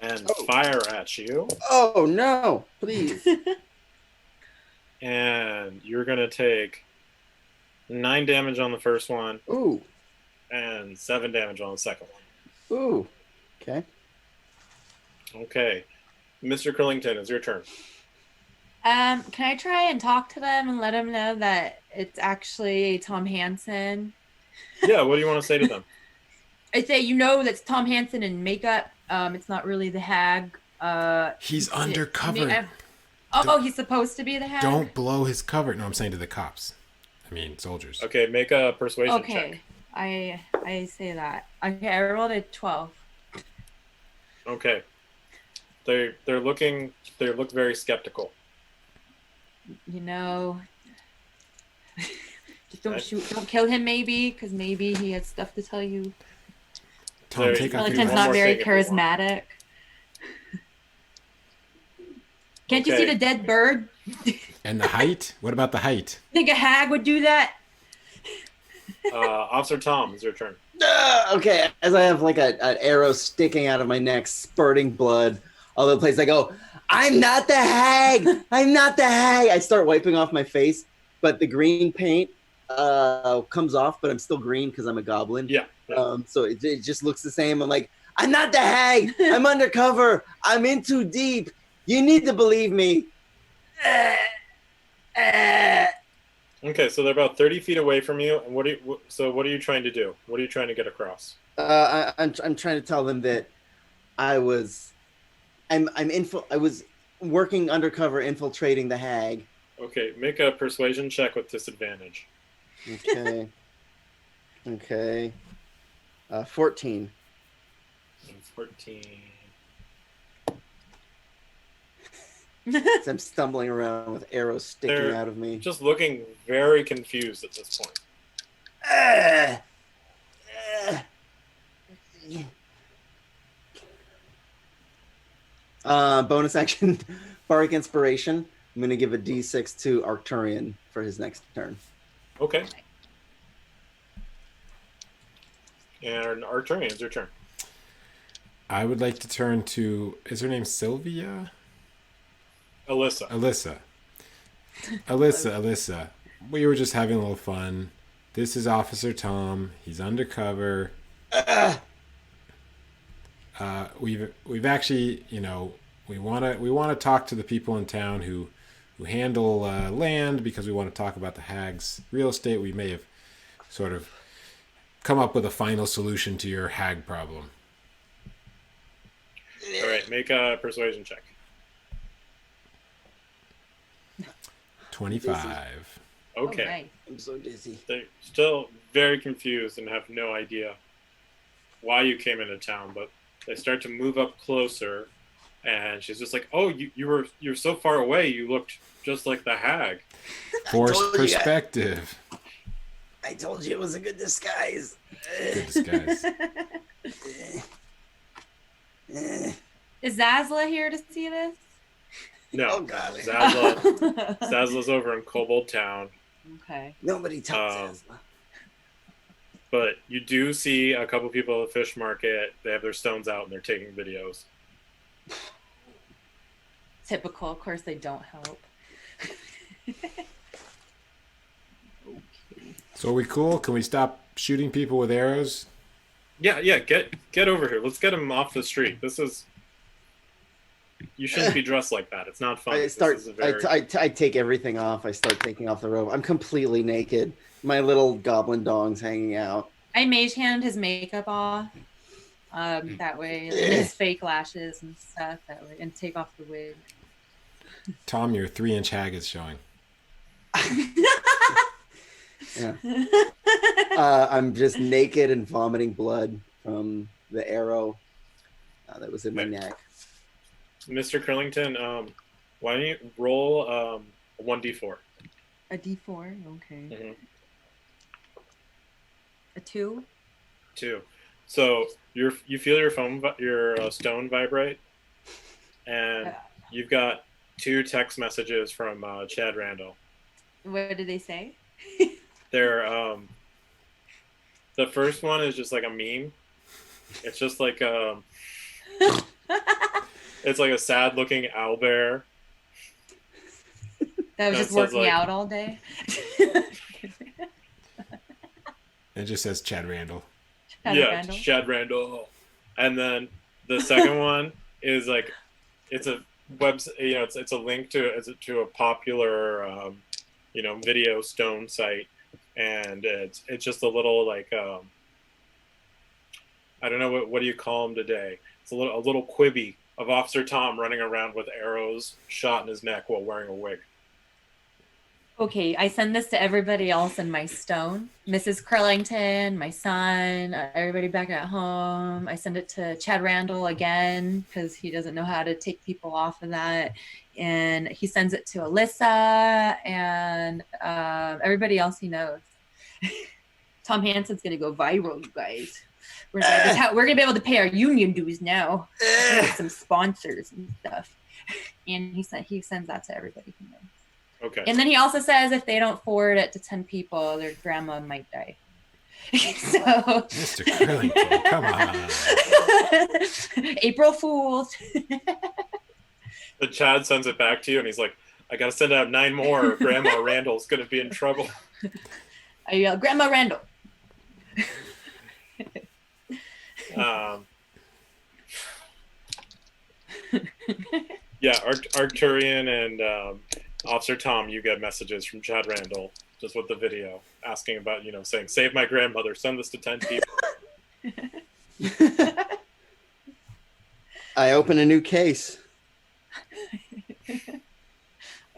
and fire at you. Oh no! Please. And you're going to take 9 damage on the first one Ooh. and 7 damage on the second one. Ooh. Okay. Okay. Mr. Krillington, it's your turn. Can I try and talk to them and let them know that it's actually Tom Hansen? Yeah, what do you want to say to them? I say, that's Tom Hansen in makeup. It's not really the hag. He's undercover. He's supposed to be the hag? Don't blow his cover. No, I'm saying to the cops. I mean, soldiers. Okay, make a persuasion check. Okay. I say that. Okay, I rolled a 12. Okay. They look very skeptical. Just don't kill him maybe, because maybe he has stuff to tell you. Tom, take off your Krillington's one not more very thing if you want. charismatic. Can't you see Okay. the dead bird? And the height? What about the height? Think a hag would do that? Officer Tom, it's your turn. Okay, as I have like an arrow sticking out of my neck, spurting blood, all over the place. I go, I'm not the hag. I'm not the hag. I start wiping off my face, but the green paint comes off, but I'm still green because I'm a goblin. Yeah. So it just looks the same. I'm like, I'm not the hag. I'm undercover. I'm in too deep. You need to believe me. Okay, so they're about 30 feet away from you. And what are you trying to do? What are you trying to get across? I'm trying to tell them that I was working undercover, infiltrating the hag. Okay, make a persuasion check with disadvantage. Okay. 14. 14. I'm stumbling around with arrows sticking out of me. Just looking very confused at this point. Bonus action, Bardic Inspiration. I'm going to give a D6 to Arcturian for his next turn. Okay. And Arcturian, it's your turn. I would like to turn to, is her name Sylvia? Alyssa. Alyssa. We were just having a little fun. This is Officer Tom. He's undercover. We've actually, we want to talk to the people in town who handle land, because we want to talk about the hag's real estate. We may have sort of come up with a final solution to your hag problem. All right, make a persuasion check. 25. Okay. Oh, nice. I'm so dizzy. They're still very confused and have no idea why you came into town, but they start to move up closer, and she's just like, "Oh, you're so far away. You looked just like the hag." Forced perspective. I told you it was a good disguise. Good disguise. Is Zazla here to see this? No, Oh, God. Zasla's over in Kobold Town. Okay. Nobody tells us. But you do see a couple people at the fish market. They have their stones out and they're taking videos. Typical. Of course, they don't help. So are we cool? Can we stop shooting people with arrows? Yeah. Get over here. Let's get him off the street. You shouldn't be dressed like that. It's not fun. I take everything off. I start taking off the robe. I'm completely naked. My little goblin dong's hanging out. I mage hand his makeup off. That way, his fake lashes and stuff. That way, and take off the wig. Tom, your 3-inch hag is showing. Yeah. I'm just naked and vomiting blood from the arrow that was in my neck. Mr. Krillington, why don't you roll a 1d4? A D4. Okay. Mm-hmm. A 2. 2. So you feel your stone vibrate, and you've got 2 text messages from Chad Randall. What did they say? They're the first one is just like a meme. It's just like it's like a sad looking owlbear. That was just working out all day. It just says Chad Randall. Chad Randall. And then the second one is like, it's a website. It's a link to a popular video stone site, and it's just a little like I don't know what do you call him today. It's a little quibby of Officer Tom running around with arrows shot in his neck while wearing a wig. Okay, I send this to everybody else in my stone. Mrs. Krillington, my son, everybody back at home. I send it to Chad Randall again because he doesn't know how to take people off of that. And he sends it to Alyssa and everybody else he knows. Tom Hansen's going to go viral, you guys. We're going to be able to pay our union dues now. Get some sponsors and stuff. And he sends that to everybody he knows. Okay. And then he also says if they don't forward it to 10 people, their grandma might die. So, Mr. Krillington, come on. April Fools. But Chad sends it back to you, and he's like, "I gotta send out 9 more, or Grandma Randall's gonna be in trouble." I yell, Grandma Randall. Yeah, Arcturian and Officer Tom, you get messages from Chad Randall just with the video asking about, saying, "Save my grandmother, send this to 10 people." I open a new case.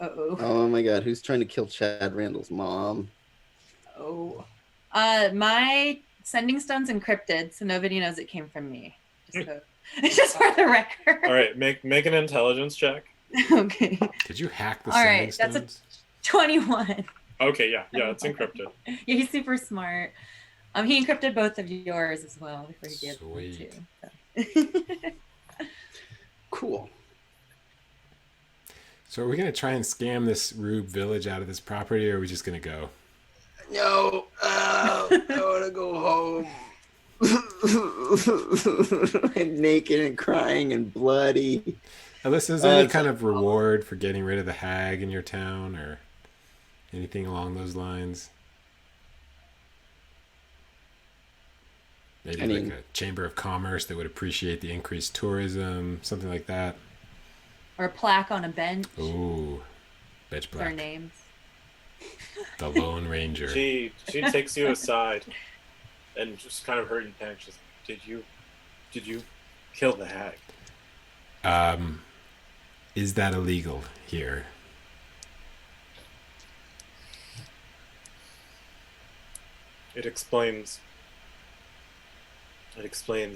Uh-oh. Oh my god, who's trying to kill Chad Randall's mom? Oh. My sending stone's encrypted, so nobody knows it came from me. Just for the record. All right, make an intelligence check. Okay. Did you hack the All sending right, that's stones? a 21. Okay, yeah, it's encrypted. Yeah, he's super smart. He encrypted both of yours as well before he gave Sweet. them to. Cool. So are we going to try and scam this Rube village out of this property, or are we just going to go? No, I want to go home. I'm naked and crying and bloody. Alyssa, is there any kind of reward for getting rid of the hag in your town, or anything along those lines? Maybe like a chamber of commerce that would appreciate the increased tourism, something like that. Or a plaque on a bench. Ooh, bench With our plaque. names. The Lone Ranger. She takes you aside and just kind of hurt and panic. She's like, did you kill the hag? Is that illegal here? It explains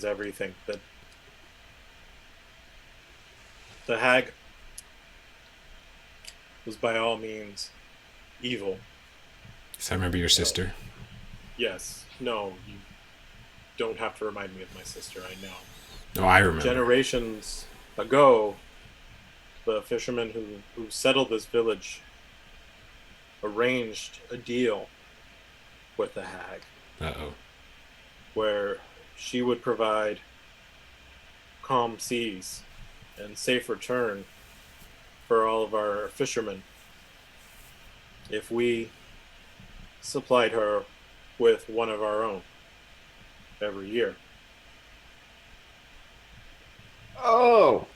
everything. That the hag was by all means evil. So I remember your sister. Yes. No, you don't have to remind me of my sister, I know. No, I remember. Generations ago, the fishermen who settled this village arranged a deal with the hag. Uh-oh. Where she would provide calm seas and safe return for all of our fishermen if we supplied her with one of our own every year. Oh,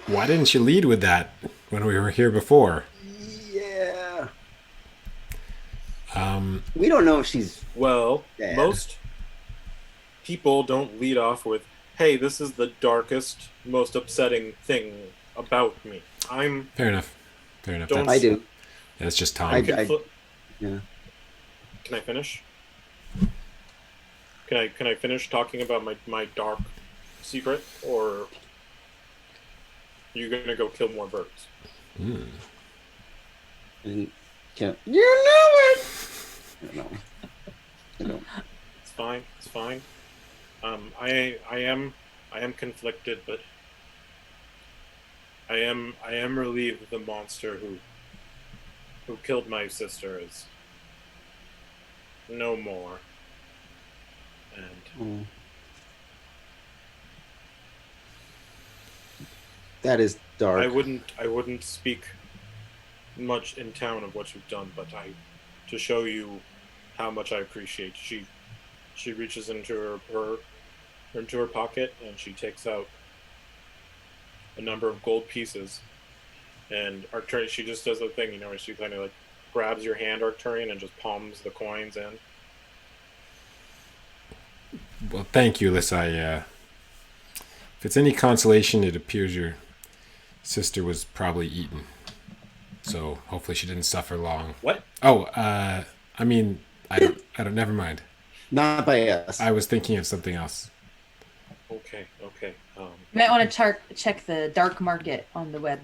Why didn't you lead with that when we were here before? yeah. We don't know if she's Well, dead. most people don't lead off with, "Hey, this is the darkest, most upsetting thing about me. I'm..." Fair enough. Fair enough. Don't- I do. That's just Tom. Yeah. Can I finish? Can I finish talking about my dark secret, or are you gonna go kill more birds? Mm. And can't. You know it. No. I don't. It's fine. It's fine. I am conflicted, but I am relieved that the monster who killed my sister is no more. And That is dark. I wouldn't speak much in town of what you've done, but to show you how much I appreciate. She reaches into her pocket and she takes out a number of gold pieces, and Arcturian, she just does the thing, where she kind of like grabs your hand, Arcturian, and just palms the coins in. Well, thank you, Alyssa. If it's any consolation, it appears your sister was probably eaten. So hopefully she didn't suffer long. What? Oh, I don't, never mind. Not by us. I was thinking of something else. Okay. You might want to check the dark market on the web.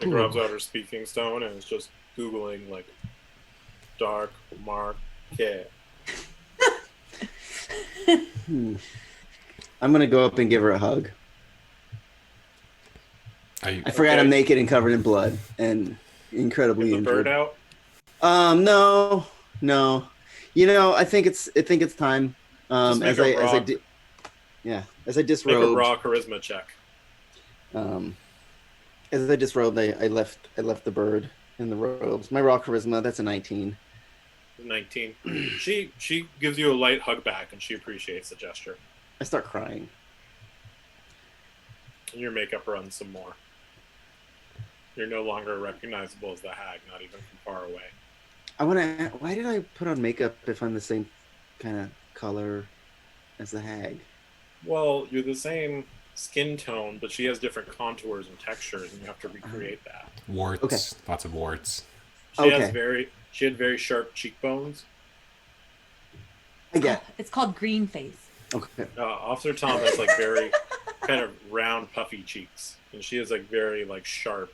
She grabs out her speaking stone and is just Googling, like, dark market. I'm gonna go up and give her a hug. I forgot I'm naked and covered in blood and incredibly Get the injured. bird out? No. I think it's time. Just make a rock Yeah, as I Make a disrobed, raw charisma check. as I disrobed, I left the bird in the robes. My raw charisma, that's a 19. 19. She gives you a light hug back, and she appreciates the gesture. I start crying. And your makeup runs some more. You're no longer recognizable as the hag, not even from far away. I want to. Why did I put on makeup if I'm the same kind of color as the hag? Well, you're the same skin tone, but she has different contours and textures, and you have to recreate that. Warts. Okay. Lots of warts. She Okay. had very sharp cheekbones. I get. It's called green face. Okay. Officer Tom has like very kind of round, puffy cheeks, and she has like very like sharp.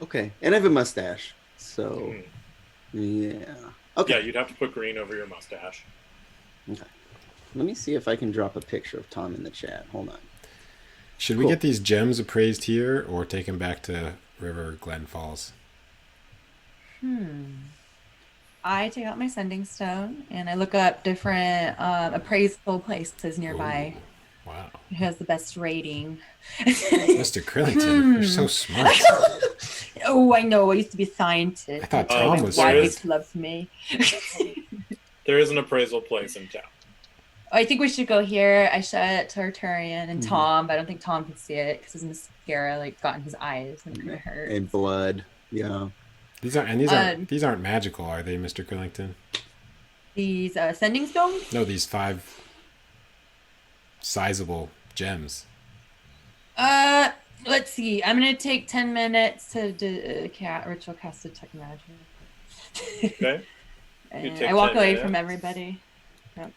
Okay. And I have a mustache, so yeah. Okay. Yeah, you'd have to put green over your mustache. Okay. Let me see if I can drop a picture of Tom in the chat. Hold on. Should we get these gems appraised here or take them back to River Glen Falls? I take out my sending stone and I look up different appraisal places nearby. Ooh, wow. Who has the best rating? Mr. Krillington, you're so smart. Oh, I know. I used to be a scientist. I thought Tom My was wife loves me. There is an appraisal place in town. I think we should go here. I showed it to Arcturian and Tom, but I don't think Tom can see it because his mascara like got in his eyes and it hurt. And blood. Yeah. These aren't magical, are they, Mr. Krillington? These sending stones? No, these 5 sizable gems. Let's see. I'm gonna take 10 minutes to do ritual cast detect magic. Okay. And I walk away from everybody. Yep.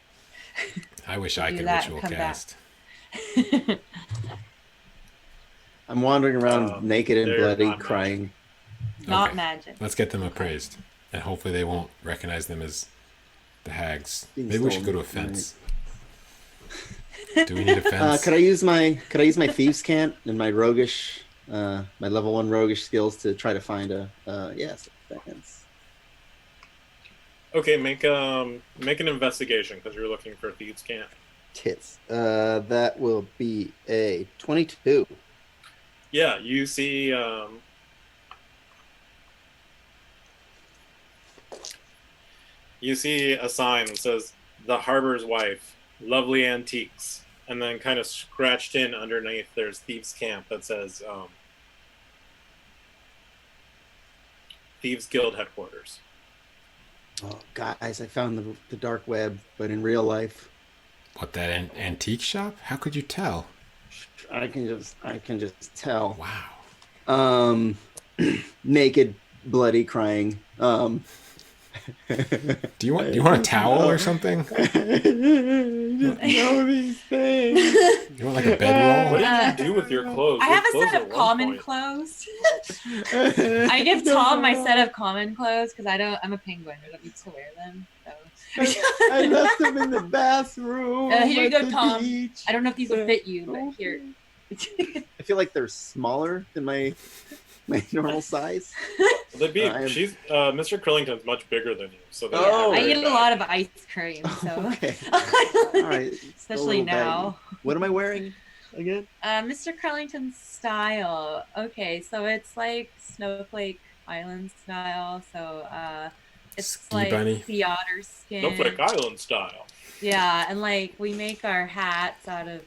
I wish I Do could that, ritual come cast. I'm wandering around naked and they're bloody, not crying. Not Okay. magic. Let's get them appraised. And hopefully they won't recognize them as the hags. Being Maybe we should go to a stolen. fence. Do we need a fence? Could I use my thieves' cant and my roguish, my level 1 roguish skills to try to find a fence? Okay, make an investigation because you're looking for thieves' cant. Tits. That will be a 22. Yeah, you see. You see a sign that says "The Harbor's Wife, Lovely Antiques," and then kind of scratched in underneath there's Thieves' Camp that says Thieves Guild Headquarters. Oh, guys, I found the dark web, but in real life, What, that antique shop? How could you tell? I can just tell. Wow. Naked, bloody, crying. Do you want a towel or something? Just know these things. You want like a bedroll? What did you do with your clothes? I have Your a clothes set at of one common point- clothes. I give Tom my set of common clothes because I'm a penguin. I don't need to wear them. So. I left them in the bathroom. Here you at go, the Tom. beach. I don't know if these will fit you, but here. I feel like they're smaller than my normal size. The beef. She's Mr. Krillington's much bigger than you, so they're Oh. I very eat a bad. lot of ice cream, so Okay. All right. Still a especially little now. baggy. What am I wearing again? Mr. Krillington's style. Okay, so it's like Snowflake Island style. So it's Ski like bunny? sea otter skin. Snowflake Island style. Yeah, and like we make our hats out of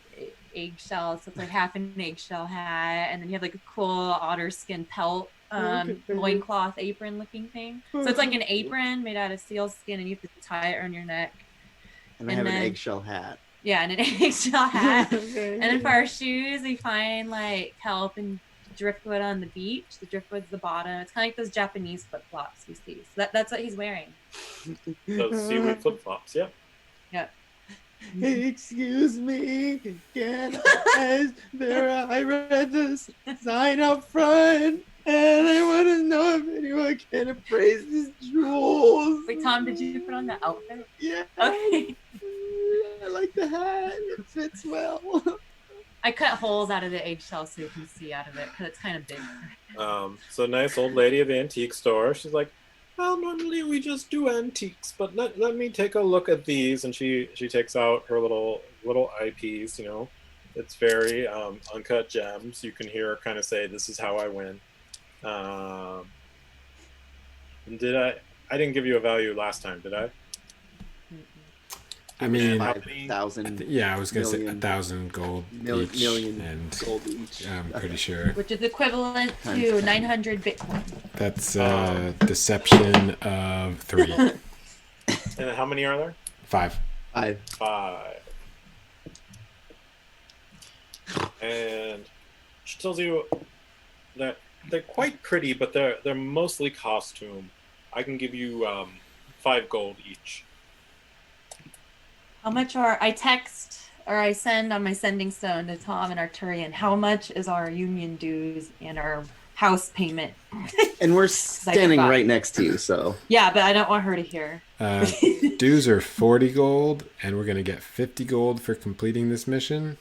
eggshells. So it's like half an eggshell hat, and then you have like a cool otter skin pelt, loincloth apron looking thing. So it's like an apron made out of seal skin, and you have to tie it around your neck. And I And have an then- eggshell hat. Yeah, and an eggshell hat. Okay. And then for our shoes, we find like kelp and driftwood on the beach. The driftwood's the bottom. It's kind of like those Japanese flip flops you see. So that's what he's wearing. Those seaweed flip flops. Yeah. Excuse me, can I read this sign up front, and I want to know if anyone can appraise these jewels. Wait, Tom, did you put on the outfit? Yeah. Okay. I like the hat. It fits well. I cut holes out of the eggshell so you can see out of it because it's kind of big. So nice old lady of the antique store. She's like, Well, normally we just do antiques, but let me take a look at these. And she takes out her little eyepiece. You know, it's very uncut gems. You can hear her kind of say, "This is how I win." Did I didn't give you a value last time, did I? I mean, 5,000. yeah, I was gonna say 1,000 gold each, million and gold each. I'm pretty sure Which is equivalent to 900 Bitcoin. that's deception of 3. And how many are there? 5. 5. And she tells you that they're quite pretty, but they're mostly costume. I can give you 5 gold each. How much I text or I send on my sending stone to Tom and Arcturian, how much is our union dues and our house payment? And we're standing right next to you, so. Yeah, but I don't want her to hear. Dues are 40 gold, and we're gonna get 50 gold for completing this mission.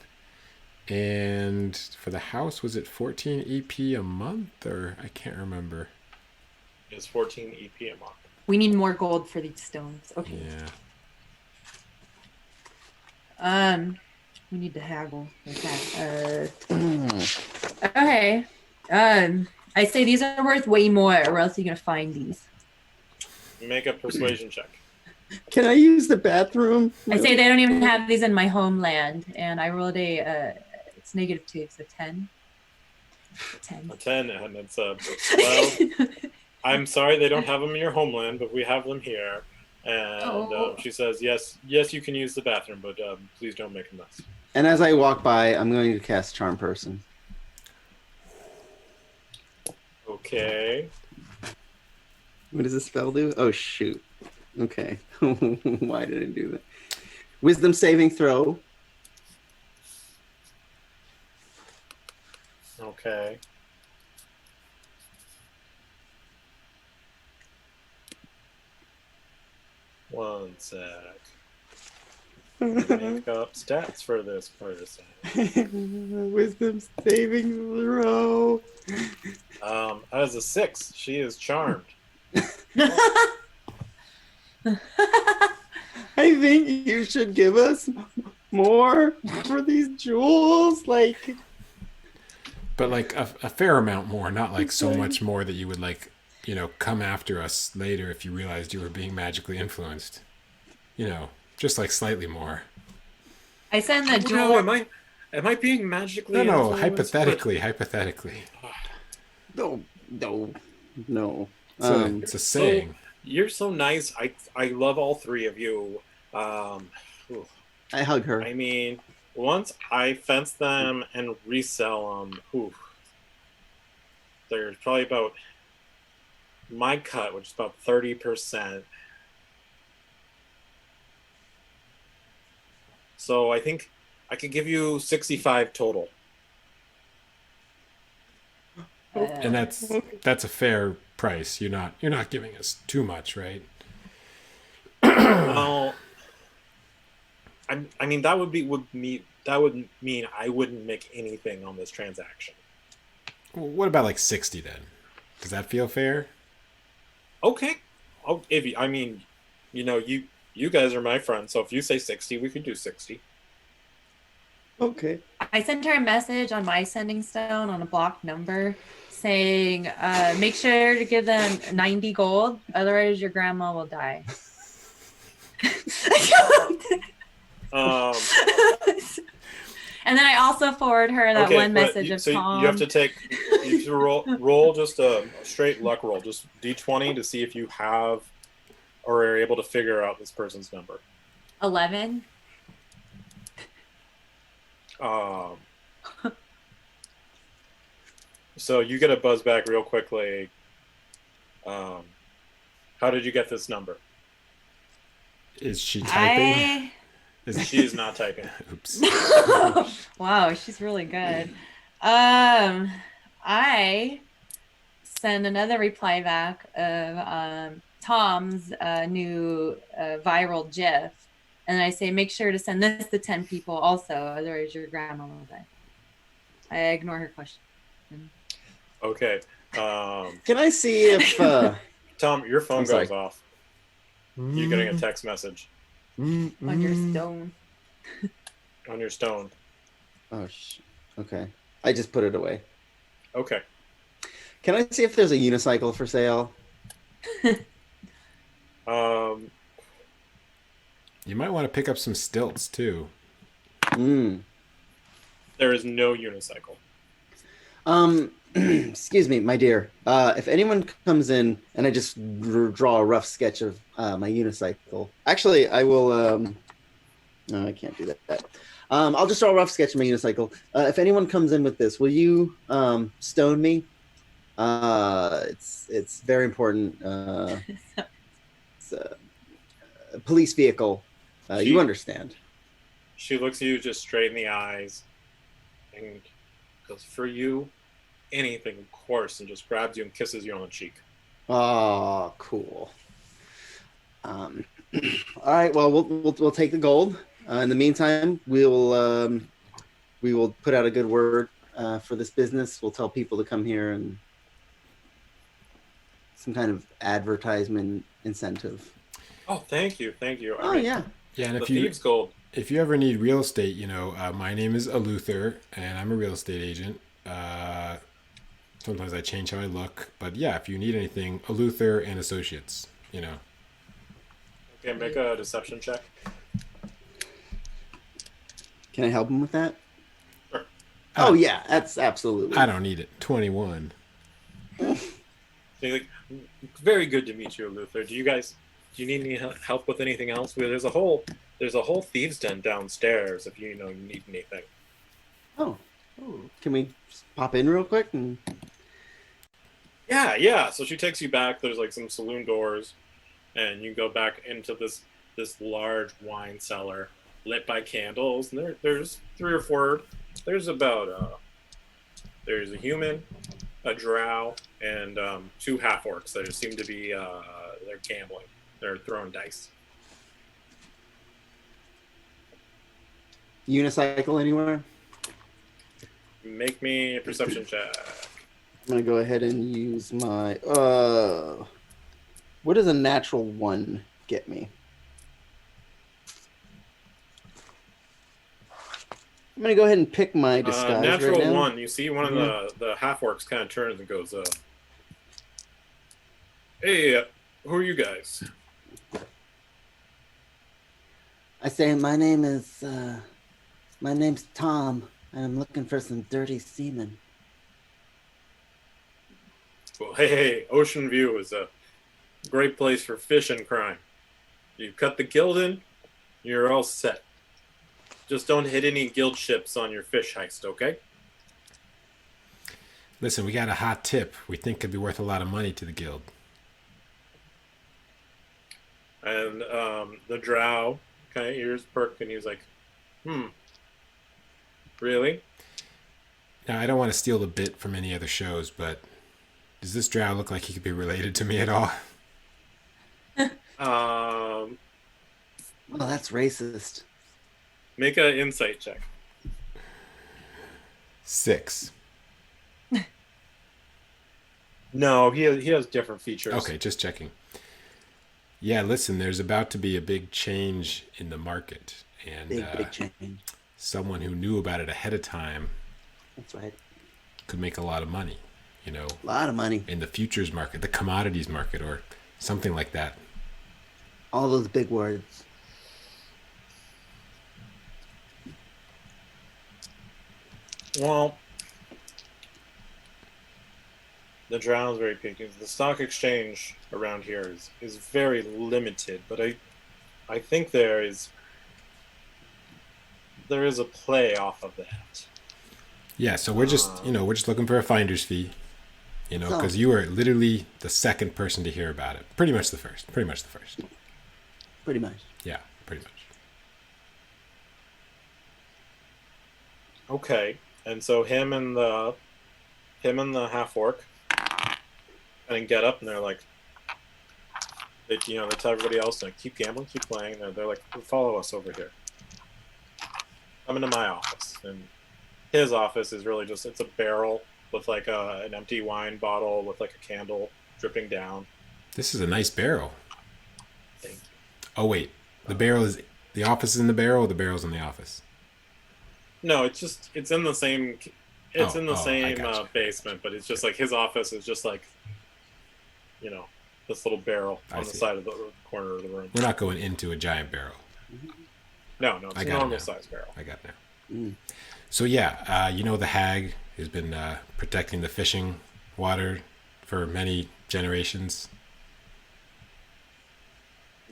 And for the house, was it 14 EP a month, or I can't remember. It's 14 EP a month. We need more gold for these stones. Okay. Yeah. We need to haggle. Okay. Okay. I say these are worth way more, or else you're gonna find these. Make a persuasion check. Can I use the bathroom? I say they don't even have these in my homeland, and I rolled it's -2, so 10. 10. A 10, and it's well. I'm sorry they don't have them in your homeland, but we have them here. And she says, yes, you can use the bathroom, but please don't make a mess. And as I walk by, I'm going to cast Charm Person. Okay. What does the spell do? Oh, shoot. Okay. Why did I do that? Wisdom saving throw. Okay. One sec. Make up stats for this person. Wisdom saving throw. As a 6, she is charmed. I think you should give us more for these jewels. Like, But like a fair amount more, not like so much more that you would like, you know, come after us later if you realized you were being magically influenced. You know, just like slightly more. I send the No, jewel. am I being magically No, influenced? hypothetically. no. It's a saying. You're so nice. I love all 3 of you. I hug her. I mean, once I fence them and resell them, there's probably about my cut, which is about 30%. So I think I could give you 65 total. And that's a fair price. You're not giving us too much, right? Well, I mean that would mean I wouldn't make anything on this transaction. Well, what about like 60 then? Does that feel fair? Okay. I mean, you know, you guys are my friends, so if you say 60, we could do 60. Okay. I sent her a message on my sending stone on a blocked number saying, make sure to give them 90 gold, otherwise your grandma will die. And then I also forward her that one message of Tom. You have to roll just a straight luck roll, just D20 to see if you have or are able to figure out this person's number. 11. So you get a buzz back real quickly. How did you get this number? Is she typing? She is not typing. Oops. Wow, she's really good. I send another reply back of Tom's new viral GIF, and I say, make sure to send this to 10 people also, otherwise your grandma will die. I ignore her question. Okay. Can I see if Tom, your phone I'm sorry. goes off. You're getting a text message On your stone. on your stone. Oh, okay. I just put it away. Okay. Can I see if there's a unicycle for sale? You might want to pick up some stilts too. There is no unicycle. Excuse me, my dear. If anyone comes in and I just draw a rough sketch of my unicycle, actually, I will. No, I can't do that. I'll just draw a rough sketch of my unicycle. If anyone comes in with this, will you stone me? It's very important. It's a police vehicle. You understand. She looks you just straight in the eyes and goes, "For you, anything, of course," and just grabs you and kisses you on the cheek. Oh, cool. All right. Well, we'll take the gold. In the meantime, we will put out a good word for this business. We'll tell people to come here and some kind of advertisement incentive. Oh, thank you. Yeah. Yeah, and The thieves' gold. if you ever need real estate, my name is Luther, and I'm a real estate agent. Sometimes I change how I look, but yeah, if you need anything, Luther and Associates. Okay, make a deception check. Can I help him with that? Sure. Oh yeah, that's absolutely. I don't need it. 21. So you're like, very good to meet you, Luther. Do you need any help with anything else? There's a whole thieves' den downstairs if you need anything. Oh, can we just pop in real quick? And Yeah. So she takes you back. There's like some saloon doors, and you go back into this large wine cellar lit by candles. And there's 3 or 4. There's about there's a human, a drow, and 2 half orcs that seem to be they're gambling. They're throwing dice. unicycle anywhere? Make me a perception check. I'm gonna go ahead and use my. What does a natural 1 get me? I'm gonna go ahead and pick my disguise Natural right now. 1. You see one of the half orcs kind of turns and goes, "Hey, who are you guys?" I say my name's Tom, and I'm looking for some dirty seamen. Well, hey, Ocean View is a great place for fish and crime. You cut the guild in, you're all set. Just don't hit any guild ships on your fish heist, okay? Listen, we got a hot tip we think could be worth a lot of money to the guild. And the drow kind of ears perk, and he's like, really? Now, I don't want to steal the bit from any other shows, but does this drow look like he could be related to me at all? Well, that's racist. Make an insight check. 6. No, he has different features. Okay, just checking. Yeah, listen, there's about to be a big change in the market. And Big change. someone who knew about it ahead of time That's right. could make a lot of money, A lot of money. in the futures market, the commodities market, or something like that. All those big words. Well, the drow is very picky. The stock exchange around here is very limited, but I think there is a play off of that. Yeah, so we're just, we're just looking for a finder's fee, because you were literally the second person to hear about it. Pretty much the first. Pretty much. Yeah, pretty much. Okay, and so him and the half orc and get up, and they're like, they tell everybody else, like, keep gambling, keep playing. They're like, follow us over here. Come into my office, and his office is really just, it's a barrel with like an empty wine bottle with like a candle dripping down. This is a nice barrel. Thank you. Oh wait, the office is in the barrel, or the barrel's in the office? No, it's in the same. It's in the I same gotcha. basement, but it's just like his office is just like, this little barrel I on the see. side of the corner of the room. We're not going into a giant barrel. No, it's I a got it normal now. size barrel. I got it now. So yeah, the hag has been protecting the fishing water for many generations.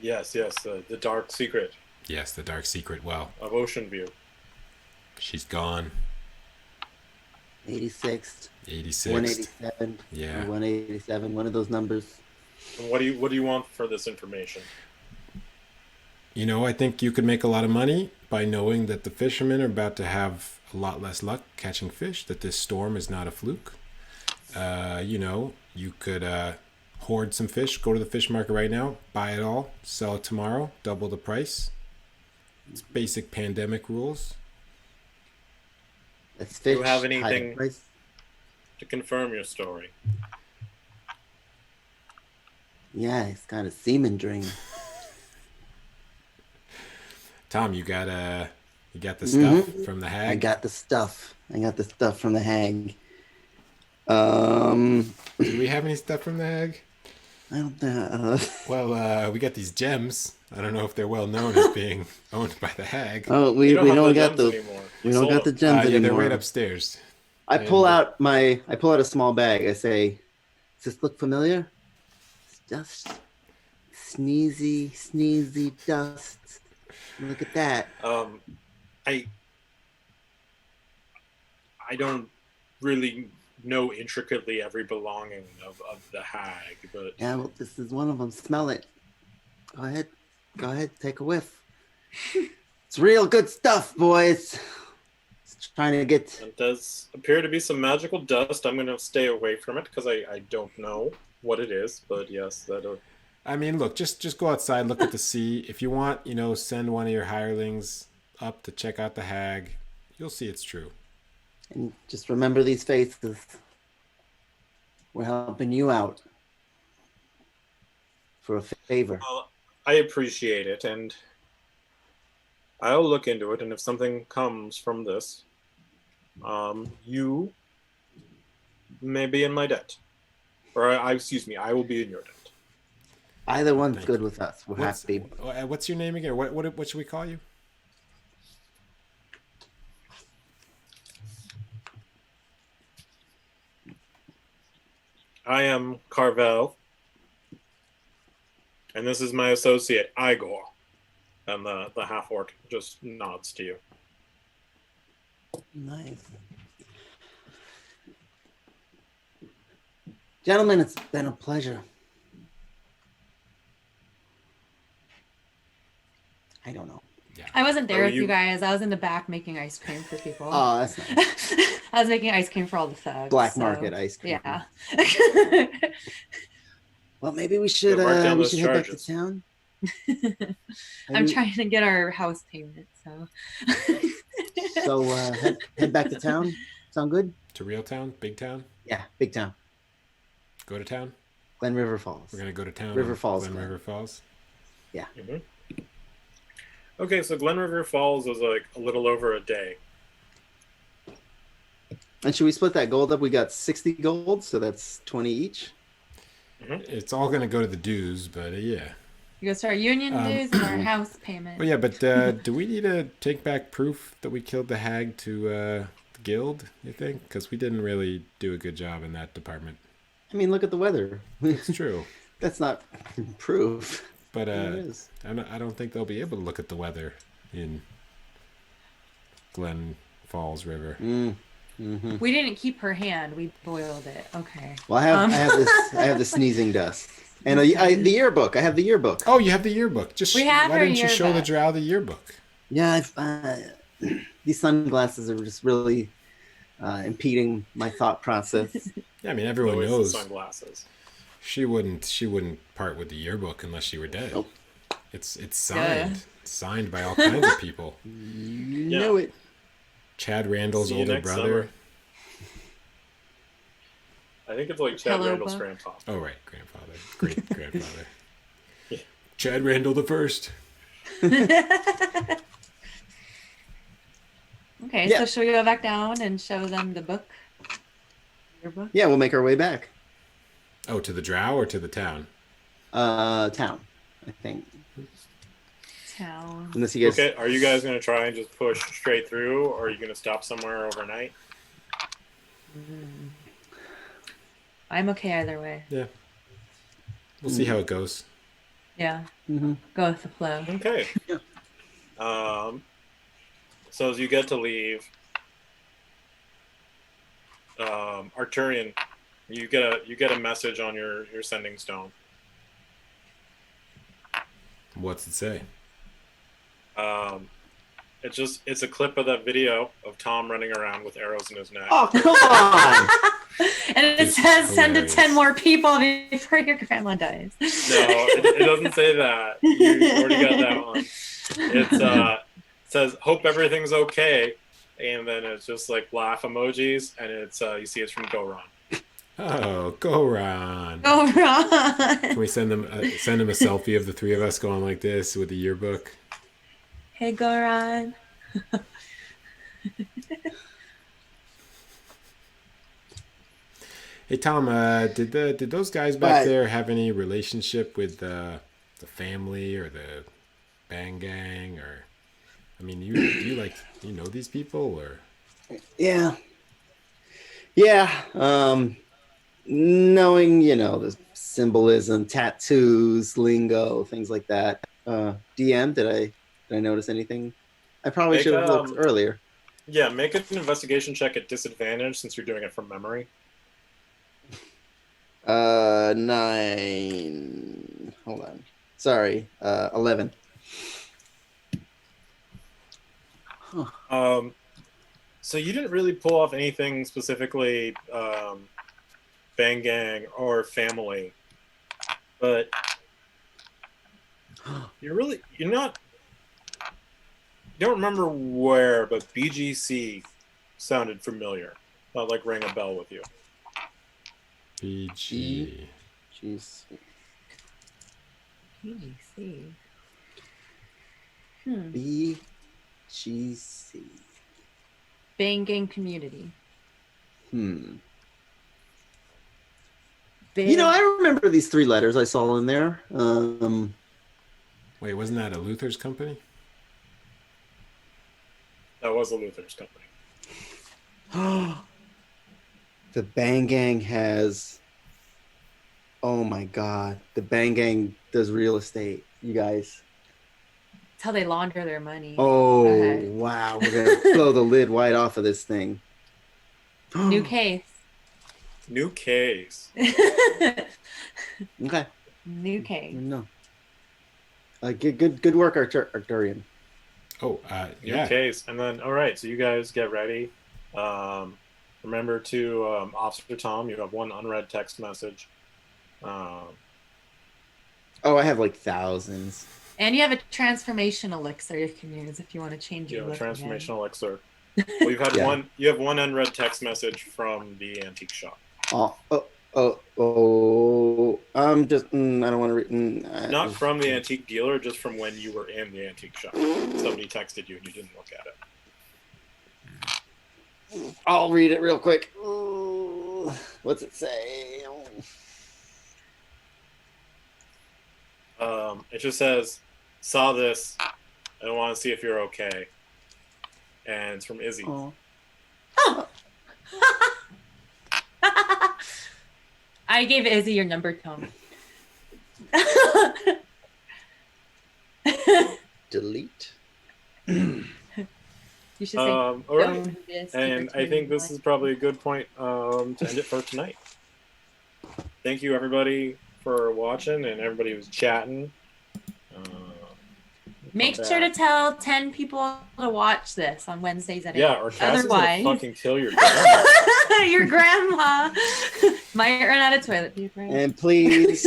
Yes, the dark secret Yes, the dark secret well. of Ocean View. She's gone. 86, 86. 187, Yeah. or 187, one of those numbers. And what do you want for this information? I think you could make a lot of money by knowing that the fishermen are about to have a lot less luck catching fish, that this storm is not a fluke. You could hoard some fish, go to the fish market right now, buy it all, sell it tomorrow, double the price. It's basic pandemic rules. That's Do you fish. have high anything- price. To confirm your story. Yeah, it's got a semen drain. Tom, you got the stuff from the I hag? got the stuff. From the hag. Do we have any stuff from the hag? I don't know. Well, we got these gems. I don't know if they're well known as being owned by the hag. Oh, we You don't have the got gems the anymore. we You don't sold got the them. gems Yeah, they're anymore. right upstairs. I pull out a small bag. I say, "Does this look familiar?" It's dust, sneezy dust. Look at that. I don't really know intricately every belonging of the hag, but Yeah, well, this is one of them. Smell it. Go ahead, take a whiff. It's real good stuff, boys. It's trying to get. it does appear to be some magical dust. I'm going to stay away from it because I don't know what it is, but yes, I mean, look, just go outside, look at the sea. If you want, send one of your hirelings up to check out the hag. You'll see it's true. And just remember these faces. We're helping you out for a favor. I appreciate it, and I'll look into it. And if something comes from this, you may be in my debt, or I will be in your debt. Either one's Thank good you. with us. We're What's, happy. what's your name again? What should we call you? I am Carvel, and this is my associate Igor. And the half orc just nods to you. Nice. Gentlemen, it's been a pleasure. I don't know. I wasn't there Oh, with you you- guys. I was in the back making ice cream for people. Oh, that's nice. I was making ice cream for all the thugs. Black so, market ice cream. Yeah. Well, maybe we should mark down we those should head back to charges. town. I'm Maybe- trying to get our house payment, so. So head back to town. Sound good? To real town? Big town? Yeah, big town. Go to town? Glen River Falls. We're going to go to town. River on Falls, Glen Glen. River Falls. Mm-hmm. Okay, so Glen River Falls is like a little over a day. And should we split that gold up? We got 60 gold, so that's 20 each. It's all going to go to the dues, but yeah. It goes to our union dues and our house payment. Oh, yeah, but do we need to take back proof that we killed the hag to the guild, you think? Because we didn't really do a good job in that department. I mean, look at the weather. It's true. That's not proof. But It is. I don't think they'll be able to look at the weather in Glen Falls River. Mm-hmm. We didn't keep her hand. We boiled it. Okay. Well, I have the sneezing dust, and the yearbook. I have the yearbook. Oh, you have the yearbook. We have why her didn't you show the yearbook. drow the yearbook? Yeah, these sunglasses are just really impeding my thought process. Yeah, I mean everyone Always knows the sunglasses. she wouldn't part with the yearbook unless she were dead. Nope. It's signed. It's signed by all kinds of people. You know it. Chad Randall's See you older next brother. I think it's like Chad Pillow Randall's book. grandpa. Oh, right. Grandfather. Great grandfather. Yeah. Chad Randall the first. Okay, Yeah. so should we go back down and show them the book? Your book? Yeah, we'll make our way back. Oh, to the drow or to the town? Town, I think. Town. Unless you guys. Okay, are you guys going to try and just push straight through, or are you going to stop somewhere overnight? I'm okay either way. Yeah. We'll see how it goes. Yeah. Mhm. Go with the flow. Okay. Yeah. So as you get to leave, Arcturian, you get a message on your sending stone. What's it say? It's a clip of that video of Tom running around with arrows in his neck. Oh, come on! And it It's says send to hilarious. 10 more people before your grandma dies. No, it doesn't say that. You already got that one. It says hope everything's okay, and then it's just like laugh emojis, and it's you see it's from Goron. Oh, go Ron. Go Ron. Can we send him a selfie of the three of us going like this with the yearbook? Hey, go Ron. Hey Tom, did those guys back Right. there have any relationship with the family or the Bang Gang, or I mean, you know these people or? Yeah. Knowing, the symbolism, tattoos, lingo, things like that. DM, did I notice anything? I probably Make, should have looked earlier. Yeah, make an investigation check at disadvantage since you're doing it from memory. 9. Hold on. Sorry. 11. So you didn't really pull off anything specifically Bang Gang or family, but you don't remember where, but BGC sounded familiar. Not like rang a bell with you. BG. Jeez. PGC. BGC. Bang Gang Community. Bang. I remember these 3 letters I saw in there. Wait, wasn't that a Luther's company? That was a Luther's company. The Bang Gang has. Oh my God. The Bang Gang does real estate, you guys. That's how they launder their money. Oh, Okay. wow. We're going to blow the lid wide off of this thing. New case. New case. Okay. New case. No. Good work, Arcturian. Oh, New yeah. case. And then, all right, so you guys get ready. Remember to, Officer Tom, you have 1 unread text message. Oh, I have like thousands. And you have a transformation elixir you can use if you want to change You your have a look again. transformational elixir. Well, you've had Yeah. you have 1 unread text message from the antique shop. I'm just, I don't want to read. Not from the antique dealer, just from when you were in the antique shop. Somebody texted you and you didn't look at it. I'll read it real quick. Ooh, what's it say? It just says, saw this, and I want to see if you're okay. And it's from Izzy. Oh. I gave Izzy your number, Tom. Delete. You should say, All right. "Don't do this, And I think this is probably a good point to end it for tonight. Thank you, everybody, for watching and everybody who's chatting. Make come sure to back. tell 10 people to watch this on Wednesdays at 8. Yeah, or Cassie's gonna Otherwise, fucking kill your grandma. your grandma might run out of toilet paper. And please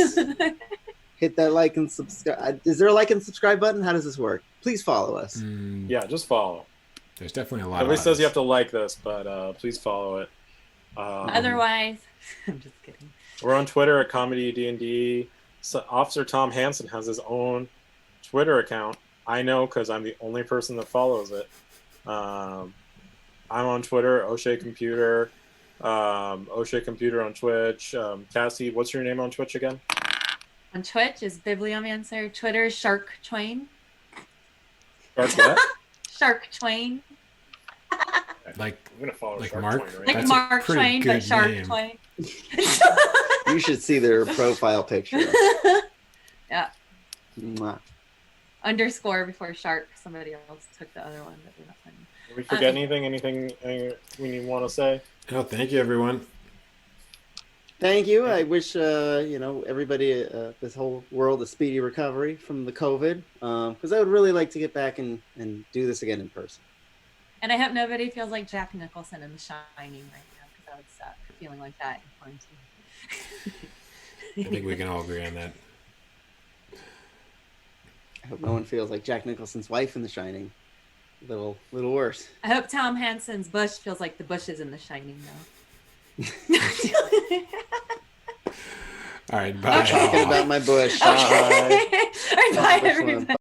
hit that like and subscribe. Is there a like and subscribe button? How does this work? Please follow us. Yeah, just follow. There's definitely a lot Everybody of says you us. have to like this, but please follow it. Otherwise, I'm just kidding. We're on Twitter at ComedyD&D. So Officer Tom Hansen has his own Twitter account. I know because I'm the only person that follows it. I'm on Twitter, O'Shea Computer. O'Shea Computer on Twitch. Cassie, what's your name on Twitch again? On Twitch is Bibliomancer. Twitter is Shark Twain. Shark what? Shark Twain. Like I'm gonna follow like Shark Mark? Twain right Like That's a Mark pretty Twain, good but Shark name. Twain. You should see their profile picture. Yeah. Mwah. Underscore before shark. Somebody else took the other one, but we're not finding. Did we forget anything? Anything we want to say? Oh, thank you, everyone. Thank you. I wish everybody, this whole world, a speedy recovery from the COVID. Because I would really like to get back and do this again in person. And I hope nobody feels like Jack Nicholson in The Shining right now, because that would suck, feeling like that in quarantine. I think we can all agree on that. I hope no one feels like Jack Nicholson's wife in The Shining. A little worse. I hope Tom Hansen's bush feels like the bushes in The Shining, though. All right, bye. Talking about my bush. Okay. All right, bye, Which one? everybody.